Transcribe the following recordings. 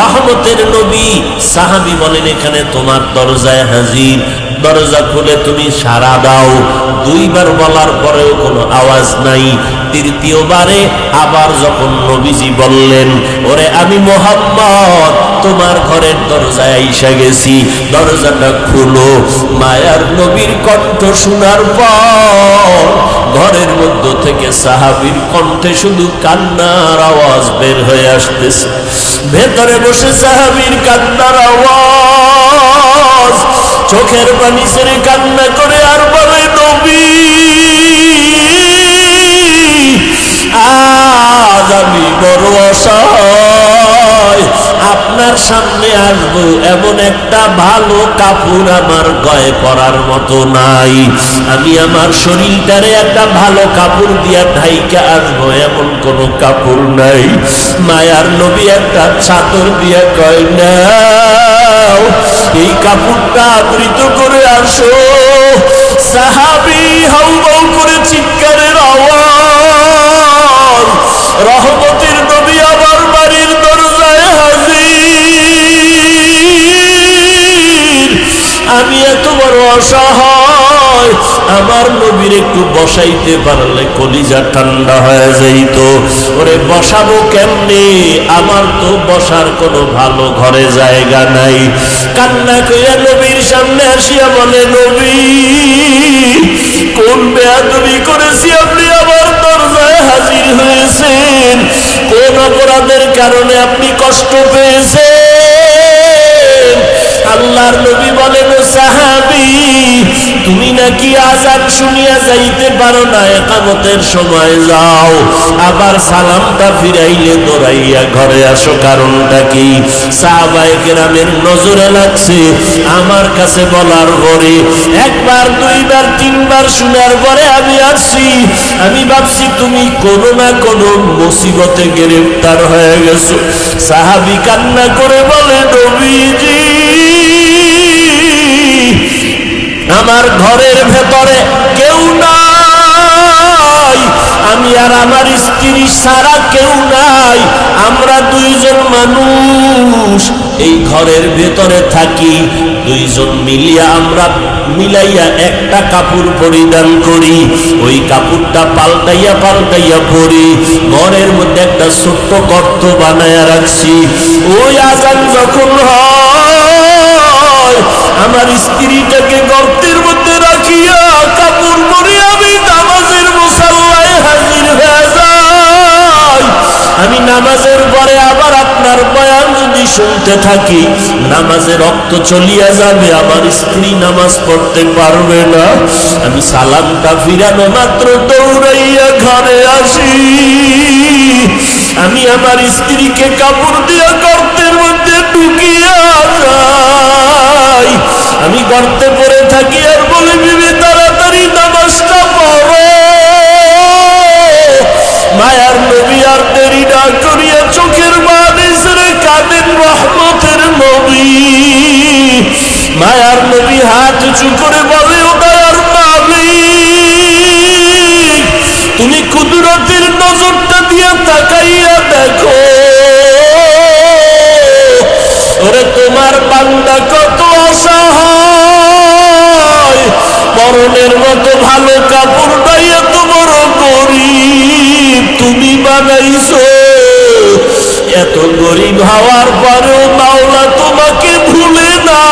রহমতের নবী। সাহাবী বলেন, এখানে তোমার দরজায় হাজির, দরজা খুলে তুমি সাড়া দাও। দুইবার বলার পরেও কোনো আওয়াজ নাই। তৃতীয়বারে আবার যখন নবীজি বললেন, ওরে আমি মুহাম্মদ তোমার ঘরের দরজায় আইসা গেছি, দরজাটা খুলো। মায়ার নবীর কণ্ঠ শোনার পর ঘরের মধ্য থেকে সাহাবীর কণ্ঠে শুধু কান্নার আওয়াজ বের হয়ে আসতেছে। ভেতরে বসে সাহাবীর কান্নার আওয়াজ, চোখের পানি ছেড়ে কান্না করে আর বলে, নবী আজ আমি বড় অসহায়, আপনার সামনে আসবো এমন একটা ভালো কাপড় আমার গায়ে পরার মতো নাই। আমি আমার শরীরটারে একটা ভালো কাপড় দিয়া ঢাইকা আসবো এমন কোনো কাপড় নাই। মায়ার নবী একটা চাদর দিয়া কয়, নাও এই কাপড়টা আবৃত করে আসো। সাহাবী হাউমাউ করে চিৎকারের আওয়াজ, রহমতের নবী আমার বাড়ির দরজায় হাজির। আমি এত বড় অসহায়, আমার নবীর একটু বসাইতে পারলে কলিজা ঠান্ডা হয়ে যাইত। ওরে বসাবো কেমনে, আমার তো বসার কোনো ভালো ঘরে জায়গা নাই। কান্না কইরা নবীর সামনে আসিয়া বলে, নবী কোন বেয়াদবি করেছি আপনি আমার দরজায় হাজির হয়েছেন? কোন অপরাধের কারণে আপনি কষ্ট পেয়েছেন? আল্লাহর নবী বলেন, সাহাবী তুমি নাকি আযান শুনিয়া যাইতে পারো না, ইকামতের সময় যাও, আবার সালামটা ফিরাইলে দৌড়াইয়া ঘরে আসো, কারণটা কি? সাহাবায়ে কেরামের নজরে লাগছে। আমার কাছে বলার পরে একবার দুইবার তিনবার শোনার পরে আমি আসছি। আমি ভাবছি তুমি কোনো না কোনো মুসিবতে গ্রেফতার হয়ে গেছো। সাহাবী কান্না করে বলে, নবীজি আমার ঘরের ভেতরে কেউ নাই, আমি আর আমার স্ত্রী ছাড়া কেউ নাই, আমরা দুইজন মানুষ এই ঘরের ভেতরে থাকি। দুইজন মিলিয়া আমরা মিলাইয়া একটা কাপড় পরিধান করি, ওই কাপড়টা পাল্টাইয়া পাল্টাইয়া পরি। ঘরের মধ্যে একটা ছোট্ট গর্ত বানায়া রাখছি। ওই আযান যখন হয় আমার স্ত্রীটাকে গর্তের মধ্যে রাখিয়া কাপড় পরে আমি নামাজের মুসাল্লায় হাজির হয়ে যাই। আমি নামাজের পরে আবার আপনার বয়ান যদি শুনতে থাকি, নামাজের রক্ত চলিয়া যাবে, আমার স্ত্রী নামাজ পড়তে পারবে না। আমি সালামটা ফিরানো মাত্র দৌড়াইয়া ঘরে আসি। আমি আমার স্ত্রীকে কাপড় দিয়া গর্তের মধ্যে ঢুকিয়া যাই। আমি গর্তে পড়ে থাকি আর বলি, বিবি তাড়াতাড়ি নামাজটা পড়ো। মায়ার নবী আর দেরি না করিয়া চোখের পানি ছেড়ে কাঁদেন রহমতের নবী। মায়ার নবী হাত উঁচু করে বলে, ও দয়ার মালিক তুমি কুদরতের নজরটা দিয়ে তাকাইয়া দেখো, ওরে তোমার বান্দা কত অসহায়, পরনের মতো ভালো কাপড় নাই, এত বড় গরিব তুমি বানাইছো। এত গরিব হওয়ার পরেও মাওলা তোমাকে ভুলে না।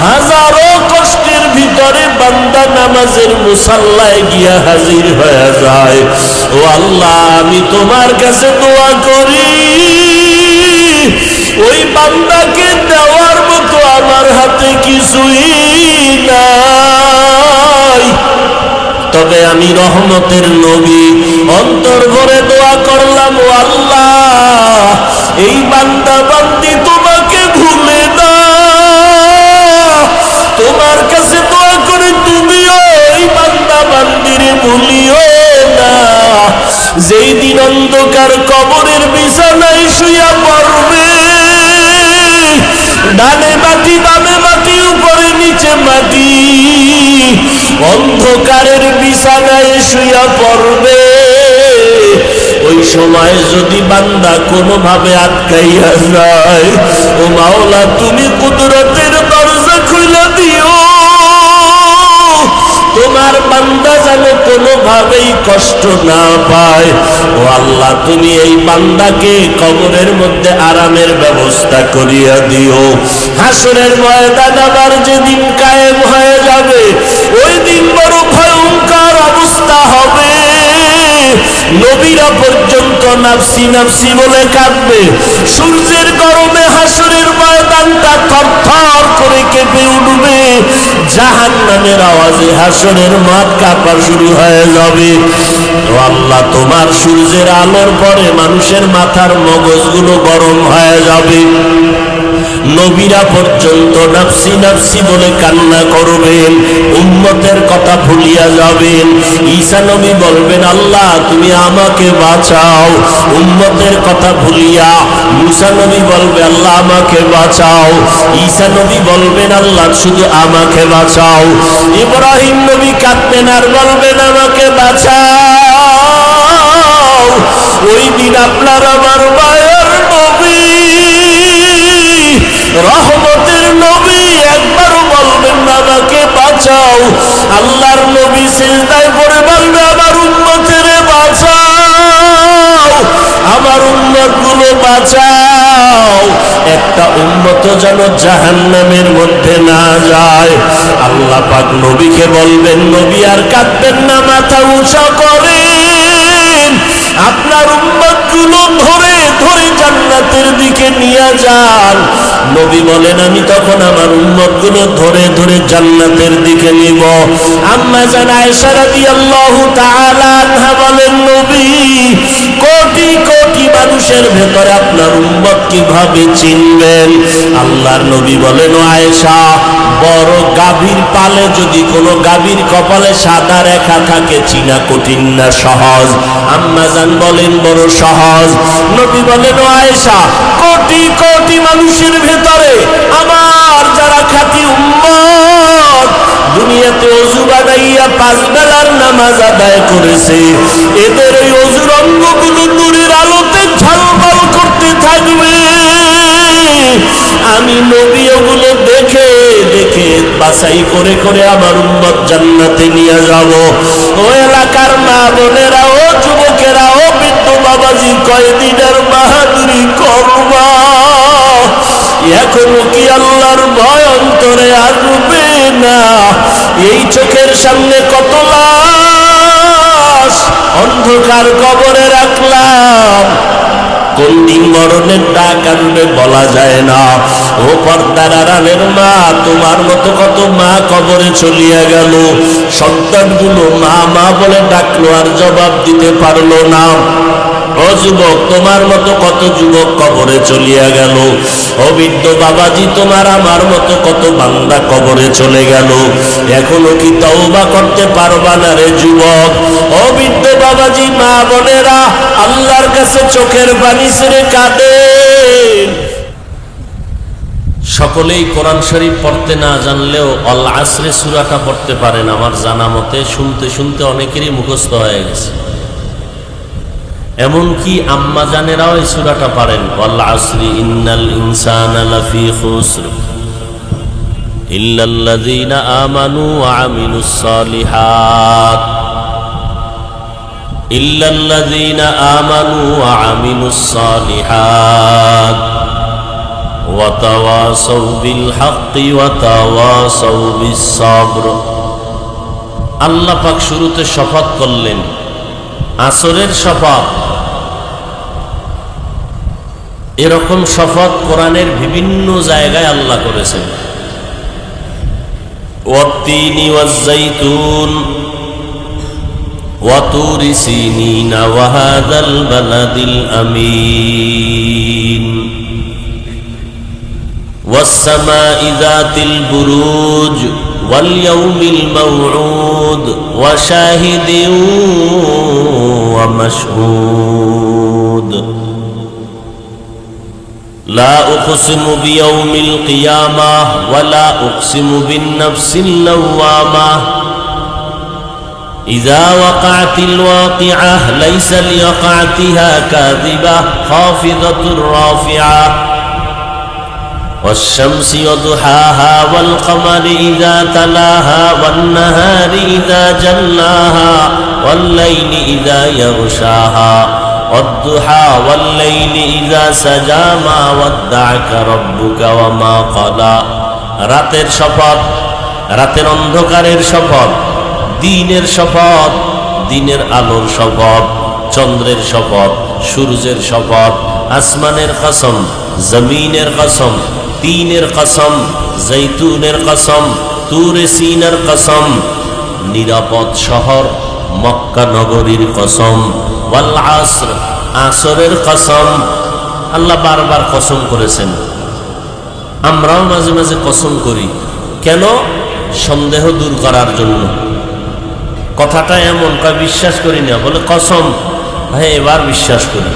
হাজারো কষ্টের ভিতরে বান্দা নামাজের মুসাল্লায় গিয়া হাজির হয়ে যায়। ও আল্লাহ, আমি তোমার কাছে দোয়া করি, ওই বান্দাকে দেওয়ার মতো আমার হাতে কিছুই নাই। তবে আমি রহমতের নবী অন্তর ভরে দোয়া করলাম, ও আল্লাহ এই বান্দা বান্দি তোমাকে ভুলে না। তোমার কাছে দোয়া করে তুমিও এই বান্দা বান্দিরে ভুলিও না। যেই দিন অন্ধকার কবরের বিছানায় শুইয়া পড়বে, ডানে মাটি বামে মাটি উপরে নিচে মাটি, অন্ধকারের বিছানায় শুইয়া পড়বে, ওই সময় যদি বান্দা কোনোভাবে আটকাইয়া যায়, ও মাওলা তুমি কুদরতের দরজা খুলে দিও, তোমার বান্দা যেন কোনোভাবেই কষ্ট না পায়। ও আল্লাহ তুমি এই বান্দাকে কবরের মধ্যে আরামের ব্যবস্থা করিয়া দিও। হাসরের ময়দান আবার যেদিন কায়েম হয়ে যাবে, ওই দিন বড় ভয়ঙ্কর অবস্থা হবে। নবীরা পর্যন্ত নাফসি নাফসি বলে কাঁদবে। সূর্যের গরমে হাসরের ময়দানটা থরথর করে কেঁপে উঠবে। জাহান্নামের আওয়াজে হাসরের মাঠ কাঁপা শুরু হয়ে যাবে। ও আল্লাহ তোমার সূর্যের আলোর পরে মানুষের মাথার মগজগুলো গরম হয়ে যাবে। নবীরা পর্যন্ত নাফসি নাফসি বলে কান্না করবেন, উম্মতের কথা ভুলিয়া যাবেন। ঈসা নবী বলবেন আল্লাহ তুমি আমাকে বাঁচাও, উম্মতের কথা ভুলিয়া। মুসা নবী বলবে আল্লাহ আমাকে বাঁচাও। ঈসা নবী বলবেন আল্লাহ শুধু আমাকে বাঁচাও। ইব্রাহিম নবী কাঁদবেন আর বলবেন আমাকে বাঁচাও। ওই দিন আপনার আমার মায়ের নবী, রহমতের নবী একবারও বলবেন না আমাকে বাঁচাও। আল্লাহর নবী সিজদায় পড়ে বলবে আমার উম্মতের বাঁচাও, আমার উম্মতগুলো বাঁচাও। একটা উম্মত যেন জাহান্নামের মধ্যে না যায়। আল্লাহ পাক নবীকে বলবেন নবী আর কাঁদবেন না, মাথা উঁচা করেন, আপনার উম্মতগুলো ধরে ধরে জান্নাতের দিকে নিয়ে যান। নবী বলেন আমি তখন আমার উম্মতগুলো ধরে ধরে জান্নাতের দিকে নিব। আম্মা জান আয়েশা রাদিয়াল্লাহু তাআলা আনহা বলেন নবী কোটি কোটি মানুষের ভেতরে আপনার উম্মত কিভাবে চিনবেন? আল্লাহর নবী বলেন ও আয়েশা, বড় গাভীর পালে যদি কোনো গাভীর কপালে সাদা রেখা থাকে চিনা কঠিন না সহজ? আম্মা জান বলেন বড় সহজ। নবী বলেন ও আয়েশা, কোটি কোটি মানুষের ভেতরে আমার যারা খাঁটি উম্মত দুনিয়াতে ওযু বানাইয়া 5 বেলার নামাজ আদায় করেছে, এদের ওই ওযুর অঙ্গগুলো নূরের আলোতে ঝলমল করতে থাকবে। আমি নবী ওগুলো দেখে দেখে বাছাই করে করে আমার উম্মত জান্নাতে নিয়ে যাব। ও এলাকার মা বোনেরা, ও যুবকেরা, ও বৃদ্ধ বাবাজি, কয়দিনের বাহাদুরি করবা? এখনো কি আল্লাহর ভয় অন্তরে আসবে না? এই চোখের সামনে কত লাশ অন্ধকার কবরে রাখলাম, কোন দিন মরণের ডাক আনবে বলা যায় না। ও পর্দার আড়ালের মা, তোমার মতো কত মা কবরে চলিয়া গেল, সন্তানগুলো মা মা বলে ডাকলো আর জবাব দিতে পারলো না। ও যুবক, তোমার মতো কত যুবক কবরে চলিয়া গেল। ও বৃদ্ধ বাবাজি, তোমার আমার মতো কত বান্দা কবরে চলে গেল, এখনো কি তওবা করতে পারবা না রে যুবক? ও বৃদ্ধ বাবাজি, মা বোনেরা, আল্লাহর কাছে চোখের পানি ছেড়ে কাঁদেন। সকলেই কোরআন শরীফ পড়তে না জানলেও আল আসরে সূরাটা পড়তে পারেন। আমার জানা মতে শুনতে শুনতে অনেকেরই মুখস্থ হয়ে গেছে। এমনকি আম্মা জানেরাও এই সূরাটা পারেন। ওয়াল আসরি ইন্নাল ইনসানা লাফি খুসর ইল্লাল্লাযীনা আমানু ওয়া আমিলুস সালিহাত ইল্লাল্লাযীনা আমানু ওয়া আমিলুস সালিহাত ওয়া তাওয়াসাউ বিল হাক্কি ওয়া তাওয়াসাউ বিস সাবর। আল্লাহ পাক শুরুতে শপথ করলেন, আসরের শপথ। এরকম শপথ কোরআনের বিভিন্ন জায়গায় আল্লাহ করেছেন। ওয়াত্তিনি ওয়াজ-যাইতুন ওয়া তুরি সিনিন ওয়া হাযাল বালাদিল আমিন ওয়াস-সামাই যাতিল বুরুজ ওয়াল ইয়াউমিল মাউউদ ওয়া শাহিদিন ওয়া মাশহুদ لا أقسم بيوم القيامة ولا أقسم بالنفس اللوامة ইযা ওয়াকাতিল ওয়াকিআহ লাইসা লিওয়াকাতিহা কাযিবাহ খাফিদাতুর রাফিআহ والشمس وضحاها والقمر إذا تلاها والنهار إذا جلاها والليل إذا يغشاها والضحى والليل إذا سجى ما ودعك ربك وما قلى রাতের শপথ, রাতের অন্ধকারের শপথ, দিনের শপথ, দিনের আলোর শপথ, চন্দ্রের শপথ, সূর্যের শপথ, আসমানের কসম, জমিনের কসম, তিনের কসম, জৈতুনের কসম, তুরে সিনার কসম, নিরাপদ শহর মক্কা নগরীর কসম, ওয়াল আসর, আসরের কসম। আল্লাহ বারবার কসম করেছেন। আমরাও মাঝে মাঝে কসম করি, কেন? সন্দেহ দূর করার জন্য। কথাটা এমন কা বিশ্বাস করি না, বলে কসম, ভাই এবার বিশ্বাস করি।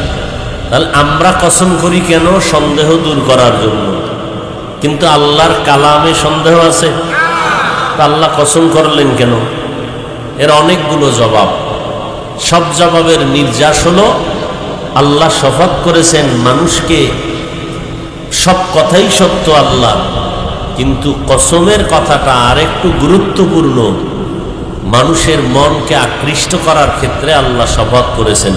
তাহলে আমরা কসম করি কেন? সন্দেহ দূর করার জন্য। কিন্তু আল্লাহর কালামে সন্দেহ আছে, আল্লাহ কসম করলেন কেন? এর অনেকগুলো জবাব। সব জবাবের নির্যাস হলো আল্লাহ শপথ করেছেন মানুষকে, সব কথাই সত্য আল্লাহ, কিন্তু কসমের কথাটা আরেকটু গুরুত্বপূর্ণ। মানুষের মনকে আকৃষ্ট করার ক্ষেত্রে আল্লাহ শপথ করেছেন,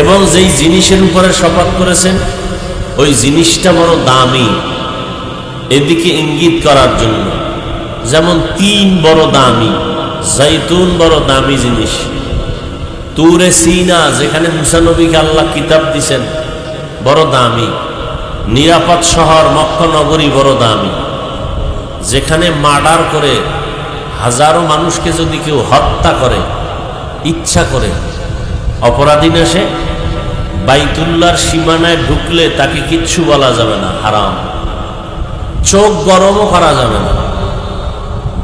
এবং যেই জিনিসের উপরে শপথ করেছেন ওই জিনিসটা বড় দামি, এদিকে ইঙ্গিত করার জন্য। যেমন তিন বড় দামি, জৈতুন বড় দামি জিনিস, তুরে সিনা যেখানে মুসা নবীকে আল্লাহ কিতাব দিছেন বড় দামি, নিরাপদ শহর মক্কা নগরী বড় দামি, যেখানে মার্ডার করে হাজারো মানুষকে যদি কেউ হত্যা করে ইচ্ছা করে, অপরাধী নেশে বাইতুল্লাহর সীমানায় ঢুকলে তাকে কিচ্ছু বলা যাবে না, হারাম। চোখ গরমও করা যাবে না।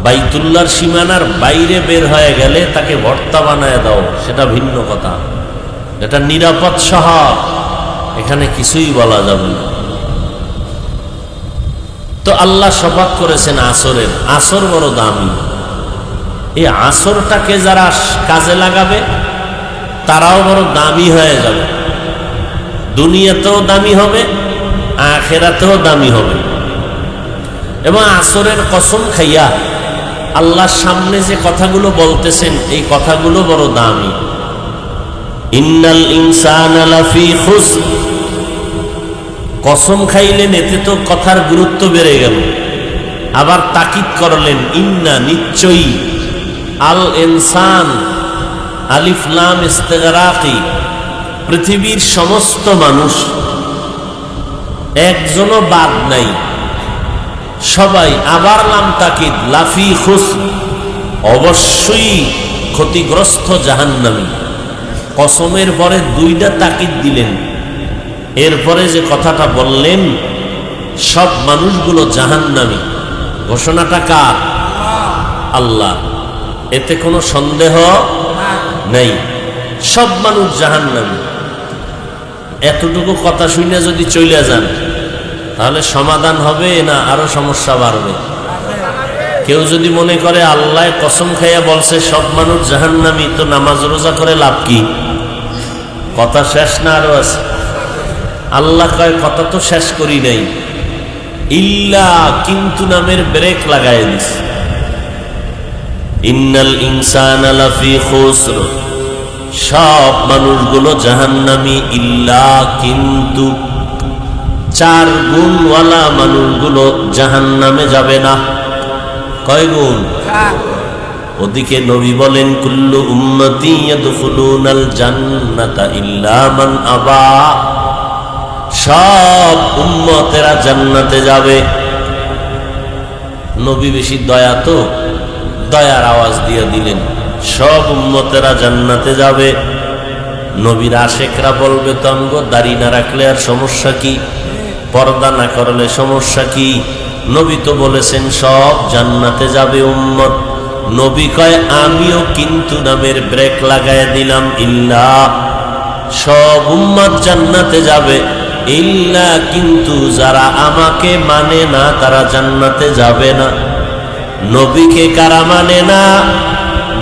বাইতুল্লাহর সীমানার বাইরে বের হয়ে গেলে তাকে ভর্তা বানায় দাও, সেটা ভিন্ন কথা। এটা নিরাপদ শহর, এখানে কিছুই বলা যাবে না। তো আল্লাহ শপথ করেছেন আসরের, আসর বড় দামি। এই আসরটাকে যারা কাজে লাগাবে তারাও বড় দামি হয়ে যাবে, দুনিয়াতেও দামি হবে, আখিরাতেও দামি হবে। এবং আসরের কসম খাইয়া আল্লাহর সামনে যে কথাগুলো বলতেছেন এই কথাগুলো বড় দামি। ইন্নাল ইনসানা লাফি খুসর, কসম খাইলেন, এতে তো কথার গুরুত্ব বেড়ে গেল। আবার তাকিদ করলেন, ইন্না নিশ্চয়ই, আল ইনসান আলিফ লাম ইস্তেগরাকি, পৃথিবীর সমস্ত মানুষ, একজনও বাদ নাই, সবাই। আবার লাম তাকিদ, লাফি খুসর, অবশ্যই ক্ষতিগ্রস্ত জাহান্নামী। কসমের পরে দুইটা তাকিদ দিলেন, এরপরে যে কথাটা বললেন সব মানুষগুলো জাহান্নামী, ঘোষণাটা কার? আল্লাহ। এতে কোনো সন্দেহ নেই, সব মানুষ জাহান্নামী। এতটুকু কথা শুনে যদি চলে যান তাহলে সমাধান হবে না আরো সমস্যা বাড়বে? কেউ যদি মনে করে আল্লাহ কসম খাইয়া বলছে সব মানুষ জাহান্নামী, তো নামাজ রোজা করে লাভ কি? কথা শেষ না আরো আছে? আল্লাহ কয় কথা তো শেষ করি নাই, ইল্লা কিন্তু নামের ব্রেক লাগাই দিস। ইন্নাল ইনসানা লাফি খুসর, সব মানুষগুলো জাহান্নামী, ইল্লা কিন্তু, চার গুণওয়ালা মানুষগুলো জাহান্নামে যাবে না। কয় গুণ? ওদিকে নবী বলেন, কুল্লু উম্মতি ইয়াদখুলুনাল জান্নাতা ইল্লা মান আবা, সব উম্মতেরা জান্নাতে যাবে। নবী বেশি দয়া, তো দয়ার আওয়াজ দিয়ে দিলেন, সব উম্মতেরা জান্নাতে যাবে। নবীর আশেকরা বলবে, তো আমগো দাড়ি না রাখলে আর সমস্যা কি, পর্দা না করলে সমস্যা কি? নবী তো বলেছেন সব জান্নাতে যাবে উম্মত। নবী কয়, আমিও কিন্তু নামের ব্রেক লাগায় দিলাম, ইল্লা, সব উম্মত জান্নাতে যাবে, ইল্লা কিন্তু যারা আমাকে মানে না তারা জান্নাতে যাবে না। নবীকে কারা মানে না?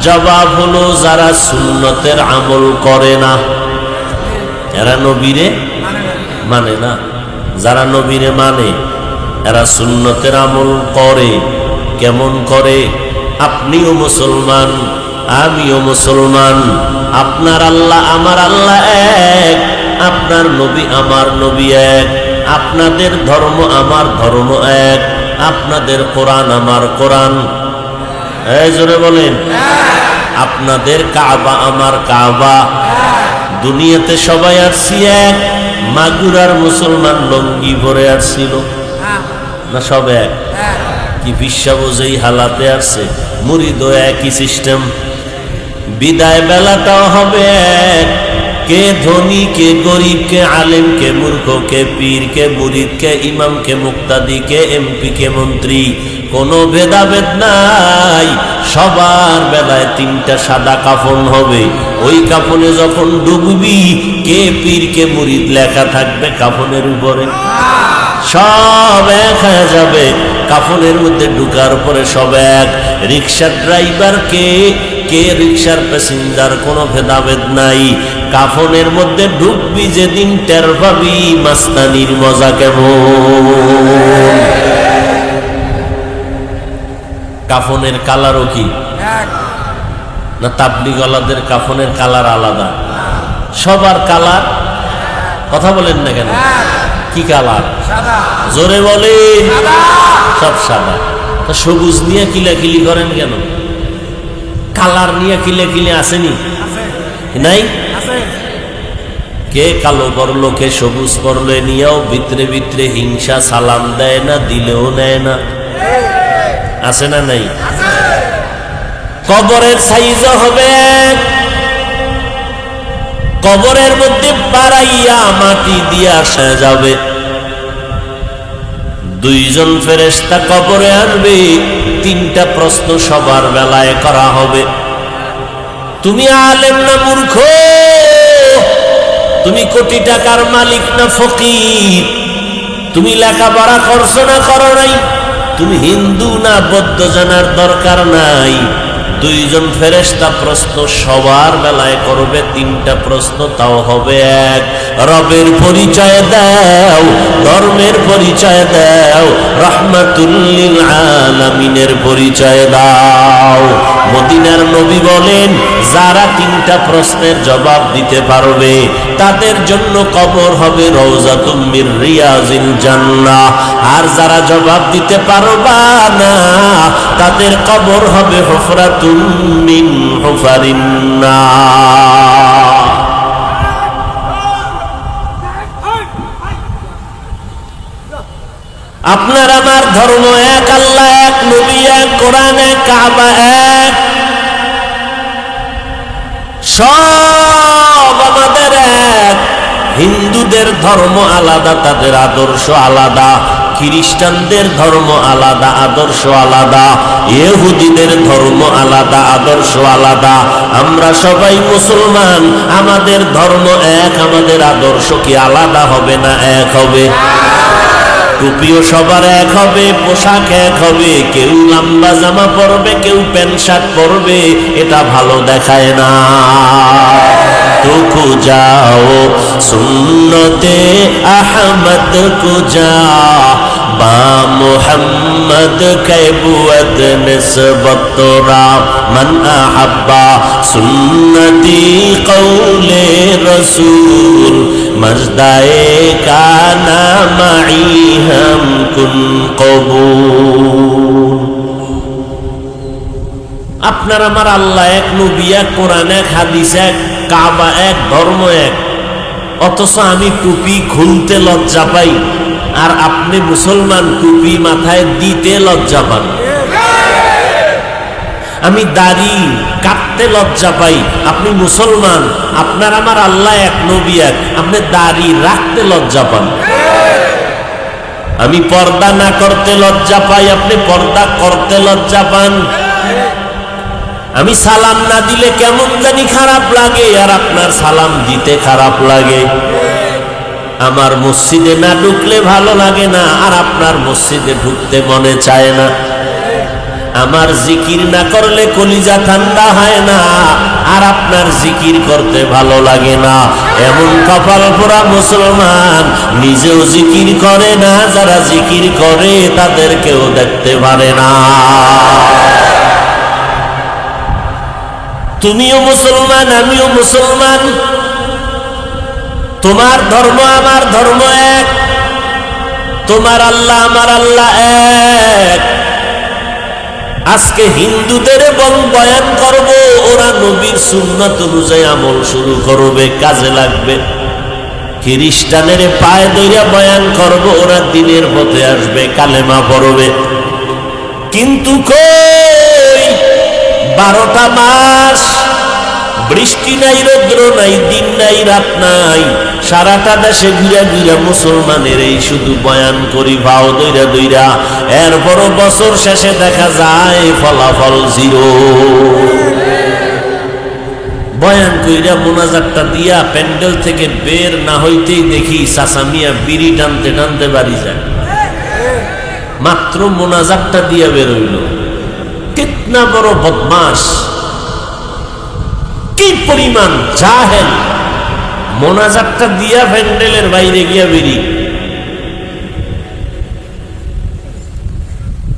জবাব হলো যারা সুন্নতের আমল করে না এরা নবীরে মানে না। যারা নবীরে মানে এরা সুন্নতের আমল করে। কেমন করে? আপনিও মুসলমান, আমিও মুসলমান, আপনার আল্লাহ আমার আল্লাহ এক, আপনার নবী আমার নবী এক, আপনাদের ধর্ম আমার ধর্ম এক, আপনাদের কোরআন আমার কোরআন, এই জোরে বলেন, আপনাদের কাবা আমার কাবা। দুনিয়াতে সবাই আসছি এক। মাগুরার মুসলমান লঙ্গি পরে আসছিল না? সব এক। কি বিশ্বাস এই হালাতে আসছে? মুরিদও একই সিস্টেম। বিদায় বেলাটাও হবে এক। কে ধনী, কে গরিব, কে আলেম, কে মূর্খ, কে পীর, কে মুরিদ, কে ইমাম, কে মুক্তাদি, কে এমপি, কে মন্ত্রী, কোনো ভেদাভেদ নাই। সবার বেলায় তিনটা সাদা কাফন হবে। ওই কাফনে যখন ডুববি, কে পীর, কে মুরিদ লেখা থাকবে কাফনের উপরে। সব এক হয়ে যাবে কাফনের মধ্যে ঢুকার পরে সব এক। রিক্সার ড্রাইভার কে, কে রিক্সার প্যাসেঞ্জার, কোনো ভেদাভেদ নাই। কাফনের মধ্যে ঢুকবি যেদিন টের পাবি মাস্তানির মজা কেমন। কাফনের কালারও কি না? তাবলিগওয়ালাদের কাফনের কালার আলাদা, সবার কালার। কথা বলেন না কেন? কি কালার? জোরে বলেন। সব সাদা। সবুজ নিয়ে কিলাকিলি করেন কেন? কালার নিয়ে কিলাকিলি আসেনি? নাই? কে কালো পরলো, কে সবুজ পরলো, নিয়েও ভিতরে ভিতরে হিংসা, সালাম দেয় না, দিলেও নেয় না। আছে না নাই? কবরের সাইজ হবে, কবরের মধ্যে বাড়াইয়া মাটি দিয়ে আসা যাবে। দুইজন ফেরেশতা কবরে আনবে। তিনটা প্রশ্ন সবার বেলায় করা হবে। তুমি আলেম না মূর্খ? তুমি কোটি টাকার মালিক না ফকির? তুমি লেখাপড়া করছো না করো নাই? তুমি হিন্দু না বৌদ্ধ জানার দরকার নাই। দুইজন ফেরেশতা প্রশ্ন সবার বেলায় করবে। তিনটা প্রশ্ন, তাও হবে এক। রবের পরিচয় দাও, ধর্মের পরিচয় দাও, রাহমাতুল লিল আলামিনের পরিচয় দাও। মদিনার নবী বলেন, যারা তিনটা প্রশ্নের জবাব দিতে পারবে তাদের জন্য কবর হবে রওজাতুম মির রিয়াজিল জান্নাহ। আর যারা জবাব দিতে পারবা না তাদের কবর হবে হুফরাতুম মিন হুফারিন নার। আপনার আমার ধর্ম এক, আল্লাহ এক, নবী এক, কোরআন এক, কাবা এক, সব আমাদের এক। হিন্দুদের ধর্ম আলাদা, তাদের আদর্শ আলাদা। খ্রিস্টানদের ধর্ম আলাদা, আদর্শ আলাদা। ইহুদিদের ধর্ম আলাদা, আদর্শ আলাদা। আমরা সবাই মুসলমান, আমাদের ধর্ম এক, আমাদের আদর্শ কি আলাদা হবে না এক হবে? টুপিও সবার এক হবে, পোশাক এক হবে। কেউ লম্বা জামা পরবে, কেউ প্যান্ট শার্ট পরবে, এটা ভালো দেখায় না। তো যাও সুন্নতে আহমদ কো যা, বা মুহাম্মদ कैबुअत निस्बत रा मन अहब्बा सुन्नती कौले रसूल मजदाए काना माई हम कुन कबूल। আপনার আমার আল্লাহ এক, নবী এক, কোরআন এক, হাদিস এক, কাবা এক, ধর্ম এক। অথচ আমি টুপি খুলতে লজ্জা পাই, আর আপনি মুসলমান টুপি মাথায় দিতে লজ্জা পান। আমি দাড়ি কাটতে লজ্জা পাই, আপনি মুসলমান, আপনার আমার আল্লাহ এক, নবী এক, আপনি দাড়ি রাখতে লজ্জা পান। আমি পর্দা না করতে লজ্জা পাই, আপনি পর্দা করতে লজ্জা পান। আমি সালাম না দিলে কেমন জানি খারাপ লাগে, আর আপনার সালাম দিতে খারাপ লাগে। আমার মসজিদে না ঢুকলে ভালো লাগে না, আর আপনার মসজিদে ঢুকতে মনে চায় না। আমার জিকির না করলে কলিজা ঠান্ডা হয় না, আর আপনার জিকির করতে ভালো লাগে না। এমন কপাল পোড়া মুসলমান, নিজেও জিকির করে না, যারা জিকির করে তাদেরকেও দেখতে পারে না। তুমিও মুসলমান, আমিও মুসলমান, তোমার ধর্ম আমার ধর্ম এক, তোমার আল্লাহ আমার আল্লাহ এক। আজকে হিন্দুদের বয়ান করব, ওরা নবীর সুন্নাত অনুযায়ী আমল শুরু করবে, কাজে লাগবে। খ্রিস্টানের পায়ে ধইরা বয়ান করব, ওরা দিনের পথে আসবে, কালেমা পড়বে। কিন্তু কই 12টা মাস বৃষ্টি নাই, রৌদ্র নাই, দিন নাই, রাত নাই, সারাটা দেশে ঘুরা ঘুরা মুসলমানের এই শুধু বয়ান করি ভাও দইরা দইরা। এরপরও বছর শেষে দেখা যায় ফলাফল জিরো। বয়ান কইরা মোনাজাতটা দিয়া প্যান্ডেল থেকে বের না হইতেই দেখি চাচা মিয়া বিড়ি টানতে টানতে বাড়ি যায়। মাত্র মোনাজাতটা দিয়া বের হইল। কিতনা বড় বদমাস, কি পরিমাণ জাহেল! মোনাজাতটা দিয়া প্যান্ডেলের বাইরে গিয়া বেরি।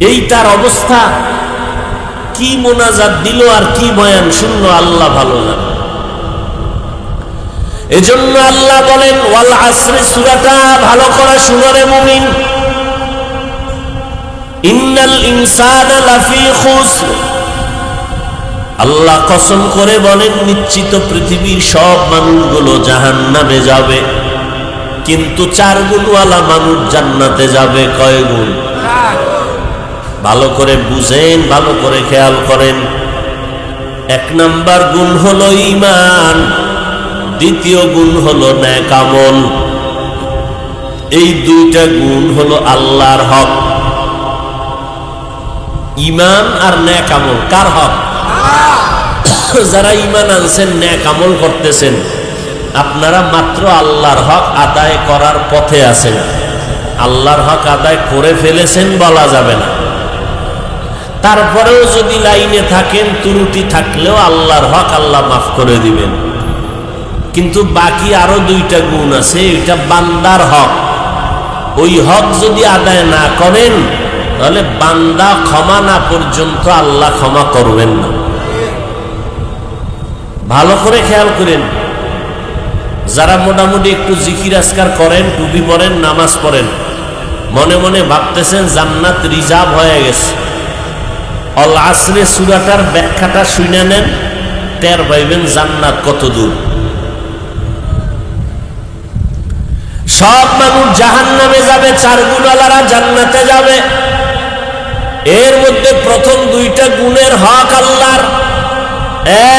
এই তার অবস্থা। কি মোনাজাত দিল আর কি বয়ান শুনলো, আল্লাহ ভালো জানে। এজন্য আল্লাহ বলেন ওয়াল আসরি, সূরাটা ভালো করে শুনো রে মুমিন। ইন্নাল ইনসানা লাফি খুসর, আল্লাহ কসম করে বলেন নিশ্চিত পৃথিবীর সব মানুষগুলো জাহান্নামে যাবে, কিন্তু 4 গুণওয়ালা মানুষ জান্নাতে যাবে। কয় গুণ? ভালো করে বুঝেন, ভালো করে খেয়াল করেন। 1 নাম্বার গুণ হলো ঈমান, দ্বিতীয় গুণ হলো নেক আমল। এই 2টা গুণ হলো আল্লাহর হক। ঈমান আর নেক আমল কার হক? যারা ঈমান আনছেন, নেক আমল করতেছেন, আপনারা মাত্র আল্লাহর হক আদায় করার পথে আছেন। আল্লাহর হক আদায় করে ফেলেছেন বলা যাবে না। তারপরেও যদি লাইনে থাকেন, ত্রুটি থাকলেও আল্লাহর হক আল্লাহ মাফ করে দিবেন। কিন্তু বাকি আরো 2টা গুণ আছে, এটা বান্দার হক। ওই হক যদি আদায় না করেন, তাহলে বান্দা ক্ষমা না পর্যন্ত আল্লাহ ক্ষমা করবেন না। ভালো করে খেয়াল করেন। যারা মোটামুটি একটু জিকির আজকার করেন, টুপি পরেন, নামাজ পড়েন, মনে মনে ভাবতেছেন জান্নাত রিজার্ভ হয়ে গেছে, আল আসরে সূরাটার ব্যাখ্যাটা শুনে নেন, টের পাইবেন জান্নাত কত দূর। সব মানুষ জাহান্নামে যাবে, 4 গুণওয়ালারা জান্নাতে যাবে। এর মধ্যে প্রথম 2টা গুণের হক আল্লাহর।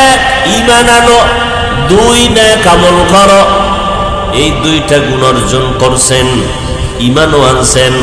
1 ঈমান আনো, 2 নেক আমল করো। এই 2টা গুণ অর্জন করছেন, ঈমানও আনছেন।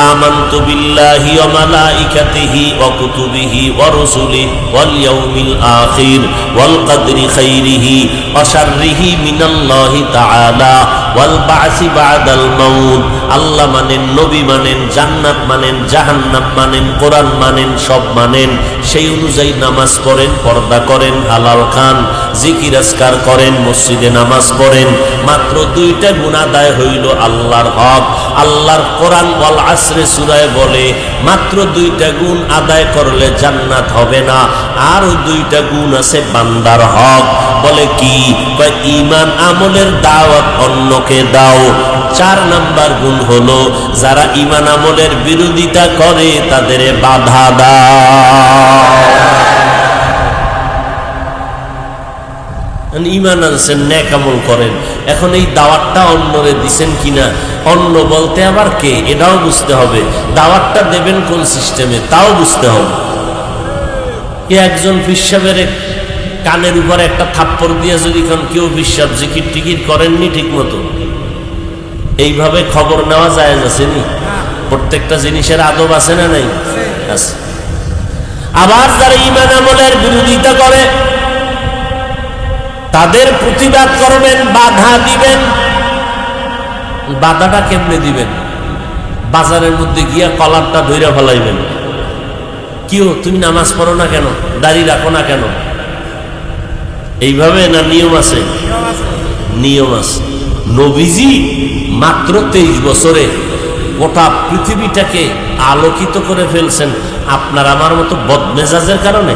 আমানতু বিল্লাহি ওয়া মালাইকাতিহি ওয়া কুতুবিহি ওয়া রুসুলিহি ওয়াল ইয়াউমিল আখির ওয়াল কদরি খাইরিহি ওয়া শাররিহি মিনাল্লাহি তাআলা ওয়াল বা'সি বা'দাল মাউত। আল্লাহ মানেন, নবী মানেন, জান্নাত মানেন, জাহান্নাম মানেন, কোরআন মানেন, সব মানেন। সেই অনুযায়ী নামাজ পড়েন, পর্দা করেন, হালাল খান, জিকির আজকার করেন, মসজিদে নামাজ পড়েন। মাত্র 2টা গুণ আদায় হইল আল্লাহর হক। আল্লাহর কোরআন ওয়াল আসরে সূরায় বলে মাত্র 2টা গুণ আদায় করলে জান্নাত হবে না, আর 2টা গুণ আছে বান্দার হক। বলে কি? ঈমান আমলের দাওয়াত অন্যকে দাও। 4 নাম্বার গুণ হলো যারা ঈমান আমলের বিরোধিতা করে তাদের বাধা দাও। ঈমান আনছেন, নেক আমল করেন, এখন এই দাওয়াতটা অন্যরে দিছেন কিনা, অন্য বলতে আবার কে, এটাও বুঝতে হবে। দাওয়াতটা দেবেন কোন সিস্টেমে, তাও বুঝতে হবে। একজন পিসাবের কানের উপরে একটা থাপ্পড় দিয়ে যদি কেউ পিসাব জিকির টিকির করেননি ঠিক মতো, এইভাবে খবর নেওয়া যায় আসেনি? প্রত্যেকটা জিনিসের আদব আছে না নাই? আছে। আবার যারা ঈমান আমলের বিরোধিতা করে তাদের প্রতিবাদ করবেন, বাধা দিবেন। বাধাটা কেমনে দিবেন? বাজারের মধ্যে গিয়া কলারটা ধইরা ফেলাইবেন। কিও তুমি নামাজ পড়ো না কেন, দাড়ি রাখো না কেন? এইভাবে না নিয়ম আছে? নিয়ম আছে। নবীজি মাত্র 23 বছরে গোটা পৃথিবীটাকে আলোকিত করে ফেলছেন আপনার আমার মতো বদমেজাজের কারণে?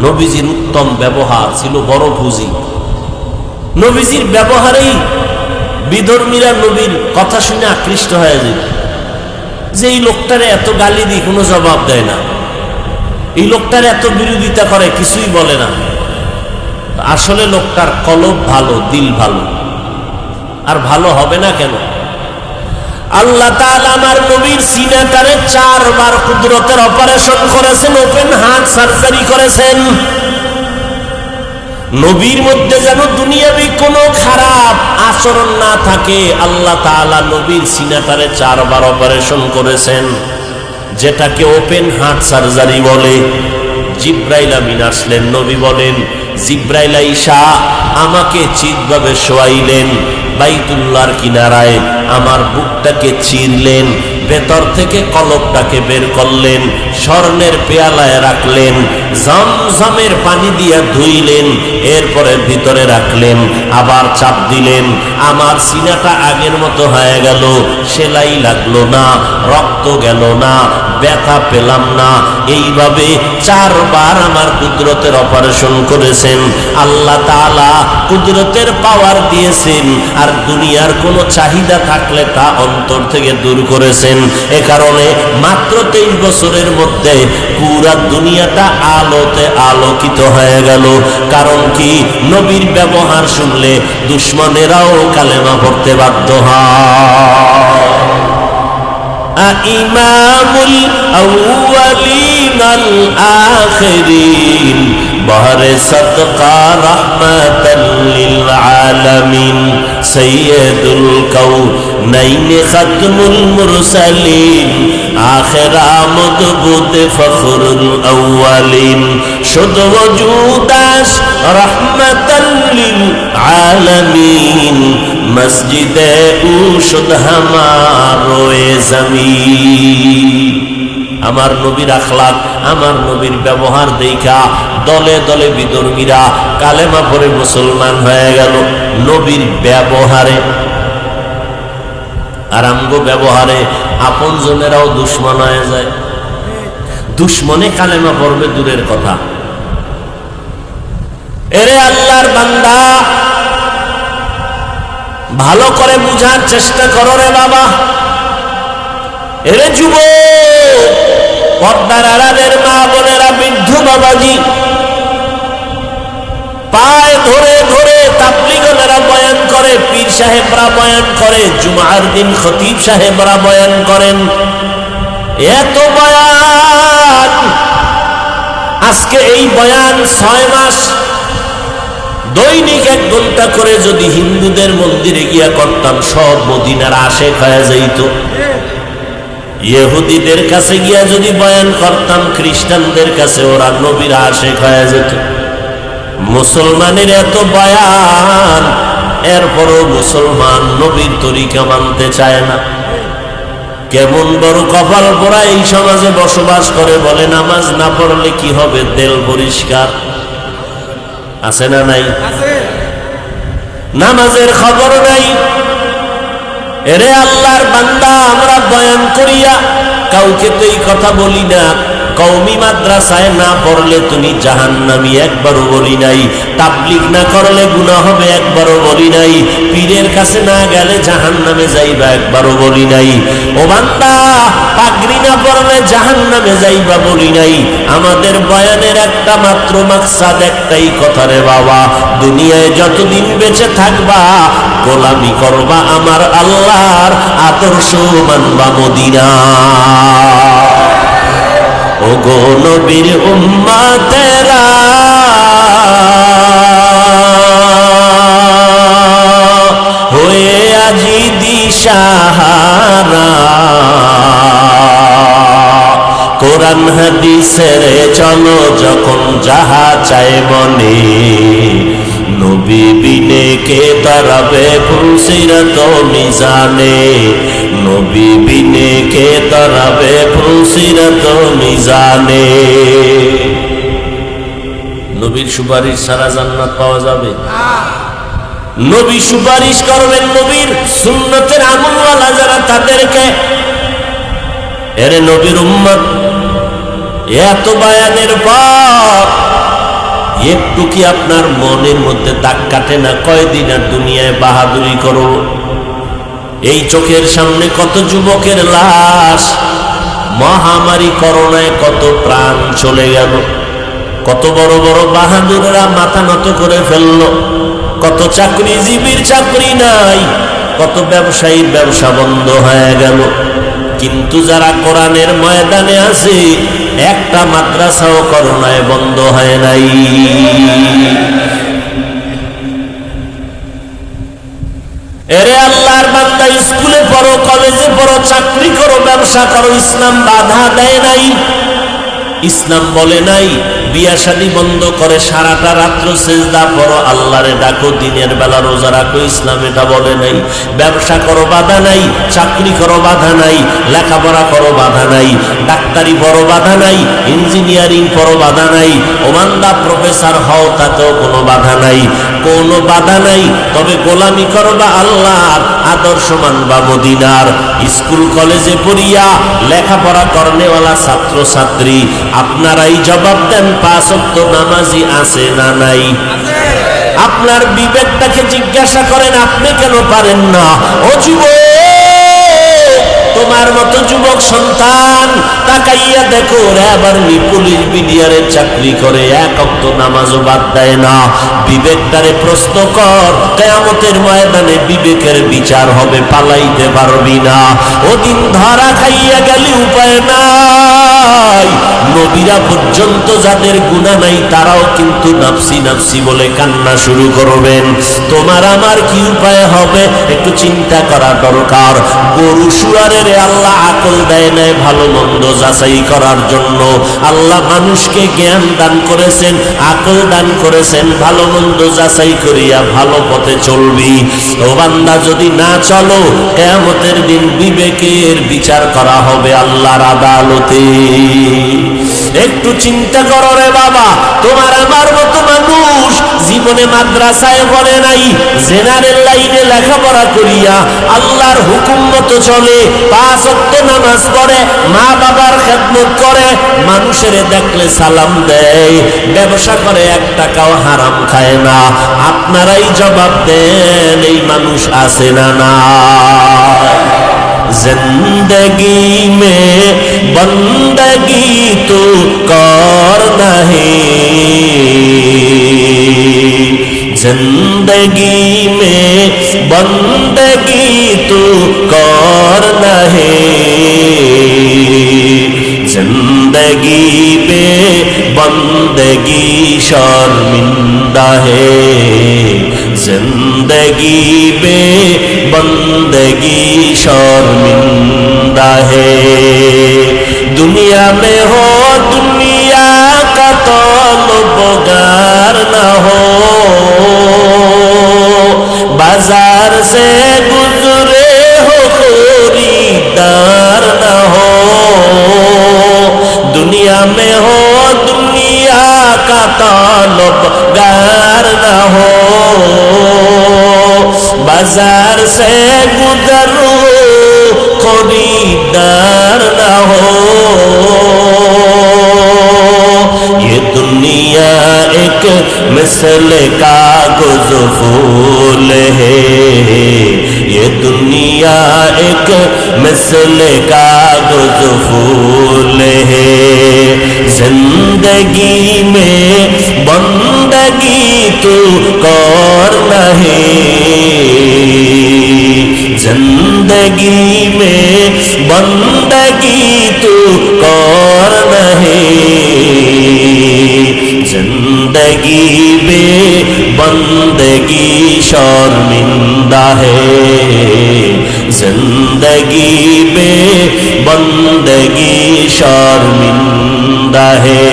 নবীজির উত্তম ব্যবহার ছিল বড় পুঁজি। নবীজির ব্যবহারেই বিধর্মীরা নবীর কথা শুনে আকৃষ্ট হয়ে যায়, যে এই লোকটারে এত গালি দিই কোনো জবাব দেয় না, এই লোকটার এত বিরোধিতা করে কিছুই বলে না। আসলে লোকটার কলব ভালো, দিল ভালো। আর ভালো হবে না কেন? আল্লাহ তাআলা আমার নবীর সিনাটারে 4 বার কুদরতের অপারেশন করেছেন, ওপেন হার্ট সার্জারি করেছেন। নবীর মধ্যে যেন দুনিয়াবি কোনো খারাপ আচরণ না থাকে, আল্লাহ তাআলা নবীর সিনাটারে 4 বার অপারেশন করেছেন, যেটাকে ওপেন হার্ট সার্জারি বলে। জিব্রাইল আমিন আসলেন, নবী বলেন জিব্রাইল আইসা আমাকে চিৎভাবে শোয়াইলেন, বাইতুল্লাহর কিনারায় আমার বুকটাকে চিরলেন, ভেতর থেকে কলবটাকে বের করলেন, স্বর্ণের পেয়ালায় রাখলেন, জমজমের পানি দিয়া ধুইলেন, এরপরে ভিতরে রাখলেন, আবার চাপ দিলেন। আমার সিনাটা আগের মতো হয়ে গেল, সেলাই লাগলো না, রক্ত গেল না, ব্যথা পেলাম না। এইভাবে 4 বার আমার কুদরতের অপারেশন করেছেন। আল্লাহ তাআলা কুদরতের পাওয়ার দিয়েছেন, আর দুনিয়ার কোনো চাহিদা থাকলে তা অন্তর থেকে দূর করেছেন। এ কারণে মাত্র 23 বছরের মধ্যে পুরা দুনিয়াটা আলোতে আলোকিত হয়ে গেল। কারণ কি? নবীর ব্যবহার শুনলে দুশমনেরাও কালেমা পড়তে বাধ্য হয়। ইমামুল আউয়ালিন আল আখিরিন বহরে সদকা রাহমাতাল লিল আলামিন সাইয়্যিদুল কাউনাইন খাতমুল মুরসালিন আখির আমদ বুদ ফখরুল আউয়ালিন শুদ ওজুদাস রাহমাতাল লিল আলামিন মসজিদে উশুদ হামারোয়ে জমিন। আমার নবীর আখলাক, আমার নবীর ব্যবহার দেখা দলে দলে বিধর্মীরা কালেমা পড়ে মুসলমান হয়ে গেল নবীর ব্যবহারে। আর আমগো ব্যবহারে আপন জনেরাও দুশ্মন হয়ে যায়। দুশ্মনে কালেমা পড়বে দূরের কথা। এরে আল্লাহর বান্দা, ভালো করে বুঝার চেষ্টা করো রে বাবা। এরে যুবক, পর্দার আড়ালের মা বোনেরা, বৃদ্ধ বাবাজি, পায়ে ধরে ধরে তাবলীগীরা বয়ান করে, পীর সাহেবরা বয়ান করে, জুমার দিন খতিব সাহেবরা বয়ান করেন। এত বয়ান, আজকে এই বয়ান 6 মাস দৈনিক 1 ঘন্টা করে যদি হিন্দুদের মন্দিরে গিয়া করতাম, সব মদিনার আশেক হয়ে যাইত। ইহুদিদের কাছে গিয়া যদি বয়ান করতাম, খ্রিস্টানদের কাছে ওরা নবীর আশেক হয়ে যেত। মুসলমানের এত বয়ান, এরপরও মুসলমান নবীর তরিকা মানতে চায় না। কেমন বড় কপাল পোড়া এই সমাজে বসবাস করে। বলে নামাজ না পড়লে কি হবে? তেল পরিষ্কার আছে না নাই? নামাজের খবর নাই। এরে আল্লাহর বান্দা, আমরা বয়ান করিয়া কাউকে তো এই কথা বলি না, কওমি মাদ্রাসায় না পড়লে তুমি জাহান্নামী, একবারও বলি নাই। তাবলীগ না করলে গুনাহ হবে, একবারও বলি নাই। পীরের কাছে না গেলে জাহান্নামে যাইবা, একবারও বলি নাই। ও বান্দা, পাগড়ি না পড়লে জাহান্নামে যাইবা, বলি নাই। আমাদের বয়ানের একটা মাত্র মাকসাদ, একটাই কথা রে বাবা, দুনিয়ায় যতদিন বেঁচে থাকবা গোলামি করবা আমার আল্লাহর, আদর্শ মানবা মদিনা। ও গো নবীর উম্মতেরা, হয়ে আজি দিশাহারা, কোরআন হাদিসের চলো যখন যাহা চায় মনে, নবী বিনে কে দাঁড়াবে ফুলসিরাত মিজানে, নবী বিনে কে দাঁড়াবে পুলসিরাত মিজানে। নবীর সুপারিশ ছাড়া জান্নাত পাওয়া যাবে? নবী সুপারিশ করবেন, নবীর সুন্নতের আমলওয়ালা যারা তাদেরকে। এরে নবীর উম্মত, এত বায়ানের পর একটু কি আপনার মনের মধ্যে দাগ কাটে না? কয়দিন আর দুনিয়ায় বাহাদুরি করো? এই চোখের সামনে কত যুবকের লাশ, মহামারী করোনায় কত প্রাণ চলে গেল, কত বড় বড় বাহাদুরেরা মাথা নত করে ফেললো, কত চাকরিজীবীর চাকরি নাই, কত ব্যবসায়ীর ব্যবসা বন্ধ হয়ে গেল। কিন্তু যারা কোরআনের ময়দানে আছে, একটা মাদ্রাসাও করোনায় বন্ধ হয় নাই। এরে আল্লাহর বান্দা, স্কুলে পড়ো, কলেজে পড়ো, চাকরি করো, ব্যবসা করো, ইসলাম বাধা দেয় নাই। ইসলাম বলে নাই বিয়া শাদী বন্ধ করে সারাটা রাত্র সেজদা পড়ো, আল্লাহরে ডাকো, দিনের বেলা রোজা রাখো, ইসলাম এটা বলে নাই। ব্যবসা করো, বাধা নাই। চাকরি করো, বাধা নাই। লেখাপড়া করো, বাধা নাই। ডাক্তারি পড়ো, বাধা নাই। ইঞ্জিনিয়ারিং পড়ো, বাধা নাই। ওমান্দা প্রফেসর হও, তাতেও কোনো বাধা নাই, কোনো বাধা নাই। তবে গোলামি করবা আল্লাহর, আদর্শ মানবা মদিনার। স্কুল কলেজে পড়িয়া লেখাপড়া করনেওয়ালা ছাত্র ছাত্রী, আপনারাই জবাব দেন, 5 ওয়াক্ত নামাজি আছে না নাই? আপনার বিবেকটাকে জিজ্ঞাসা করেন, আপনি কেন পারেন না? ও যুবক, তোমার মতো যুবক সন্তান তাকাইয়া দেখো, ওরা আবার পুলিশ বিডিআরের চাকরি করে, 1 ওয়াক্ত নামাজও বাদ দেয় না। বিবেকটারে প্রশ্ন কর, কিয়ামতের ময়দানে বিবেকের বিচার হবে, পালাইতে পারবি না। ওদিন ধরা খাইয়া গেলে উপায় নাই। নবীরা পর্যন্ত যাদের গুনাহ নাই, তারাও কিন্তু নাফসি নাফসি বলে কান্না শুরু করবেন। তোমার আমার কি উপায় হবে? একটু চিন্তা করা দরকার। গরু শুয়ারের আল্লাহ আকল দেয় নাই ভালো মন্দ যাচাই করার জন্য। আল্লাহ মানুষকে জ্ঞান দান করেছেন, আকল দান করেছেন, ভালো মন্দ যাচাই করিয়া ভালো পথে চলবি। ও বান্দা, যদি না চলো, কিয়ামতের দিন বিবেকের বিচার করা হবে আল্লাহর আদালতে। একটু চিন্তা করো রে বাবা, তোমার আমার মতো মানুষ জীবনে মাদ্রাসায় পড়ে নাই, জেনারেল লাইনে লেখাপড়া করিয়া আল্লাহর হুকুম মতো চলে, 5 ওয়াক্ত নামাজ পড়ে, মা বাবার খেদমত করে, মানুষের দেখলে সালাম দেয়, ব্যবসা করে, 1 টাকাও হারাম খায় না। আপনারাই জবাব দেন, এই মানুষ আছে না না? जिंदगी में बंदगी तो करना है, जिंदगी में बंदगी तो करना है, जिंदगी में बंदगी शर्मिंदा है, जिंदगी में बंदगी शर्मिंदा है। दुनिया में हो दुनिया का तलबगार न हो, बाजार से गुजरे हो खरीदार न हो। दुनिया में हो दुनिया का तलबगार न हो, बाजार से गुजरो खरीदार न हो। ये दुनिया एक मिसल कागज फूल है, ये दुनिया एक मिसल कागज फूल है। जिंदगी में बंदगी तो करना है, जिंदगी में बंदगी तो करना है, जिंदगी में बंदगी शर्मिंदा है, जिंदगी में बंदगी शर्मिंदा है।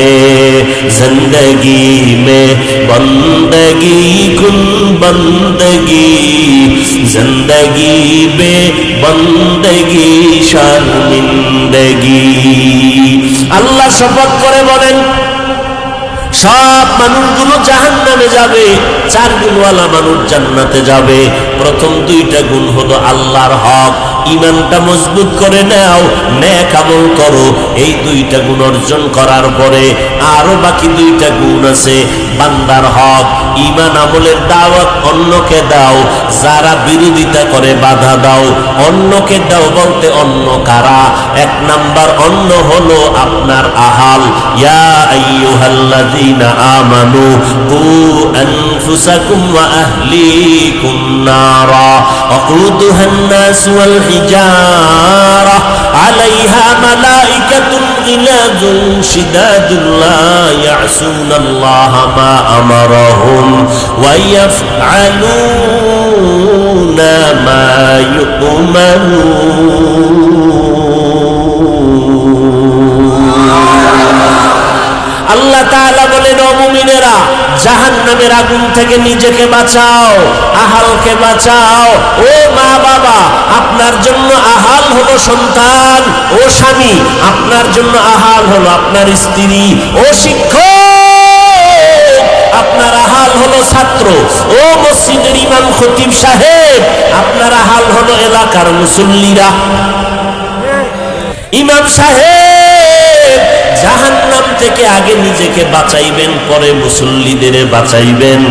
जिंदगी में बंदगी कुन बंदगी জিন্দগি বে বন্দেগি শর্মিন্দগি। আল্লাহ শপথ করে বলেন সব মানুষগুলো জাহান্নামে যাবে, 4 গুণওয়ালা মানুষ জান্নাতে যাবে। প্রথম 2টা গুণ হলো আল্লাহর হক, ইমানটা মজবুত করে নাও, নেক আমল করো। এই 2টা গুণ অর্জন করার পরে আরো বাকি 2টা গুণ আছে। বান্দার হক, ইমান আমলের দাওয়াত অন্যকে দাও, যারা বিরোধিতা করে বাধা দাও। অন্যকে দাও বলতে অন্য কারা? 1 নাম্বার অন্য হলো আপনার আহাল। ইয়া আইয়ুহাল্লাযীনা আমানু কু আনফুসাকুম ওয়া আহলিকুম নারা ওয়াকুদুহান নাস ওয়াল হিজারা আলাইহা মালাইকাতুন গিলাযুন শিদাদুন লা ইয়াসুনাল্লাহা মা আমারাহুম ওয়া ইয়াফআলুনা মা ইউমারুন। আল্লাহ তাআলা বলেন, ও মুমিনেরা, জাহান্নামের আগুন থেকে নিজেকে বাঁচাও, আহালকে বাঁচাও। ও মা বাবা, আপনার জন্য আহাল হলো সন্তান। ও স্বামী, আপনার জন্য আহাল হলো আপনার স্ত্রী। ও শিক্ষক, আপনার আহাল হলো ছাত্র। ও মসজিদের ইমাম খতিব সাহেব, আপনার আহাল হলো এলাকার মুসল্লিরা। ইমাম সাহেব, জাহান্নাম থেকে আগে নিজেকে বাঁচাইবেন, পরে মুসল্লিদের বাঁচাইবেন।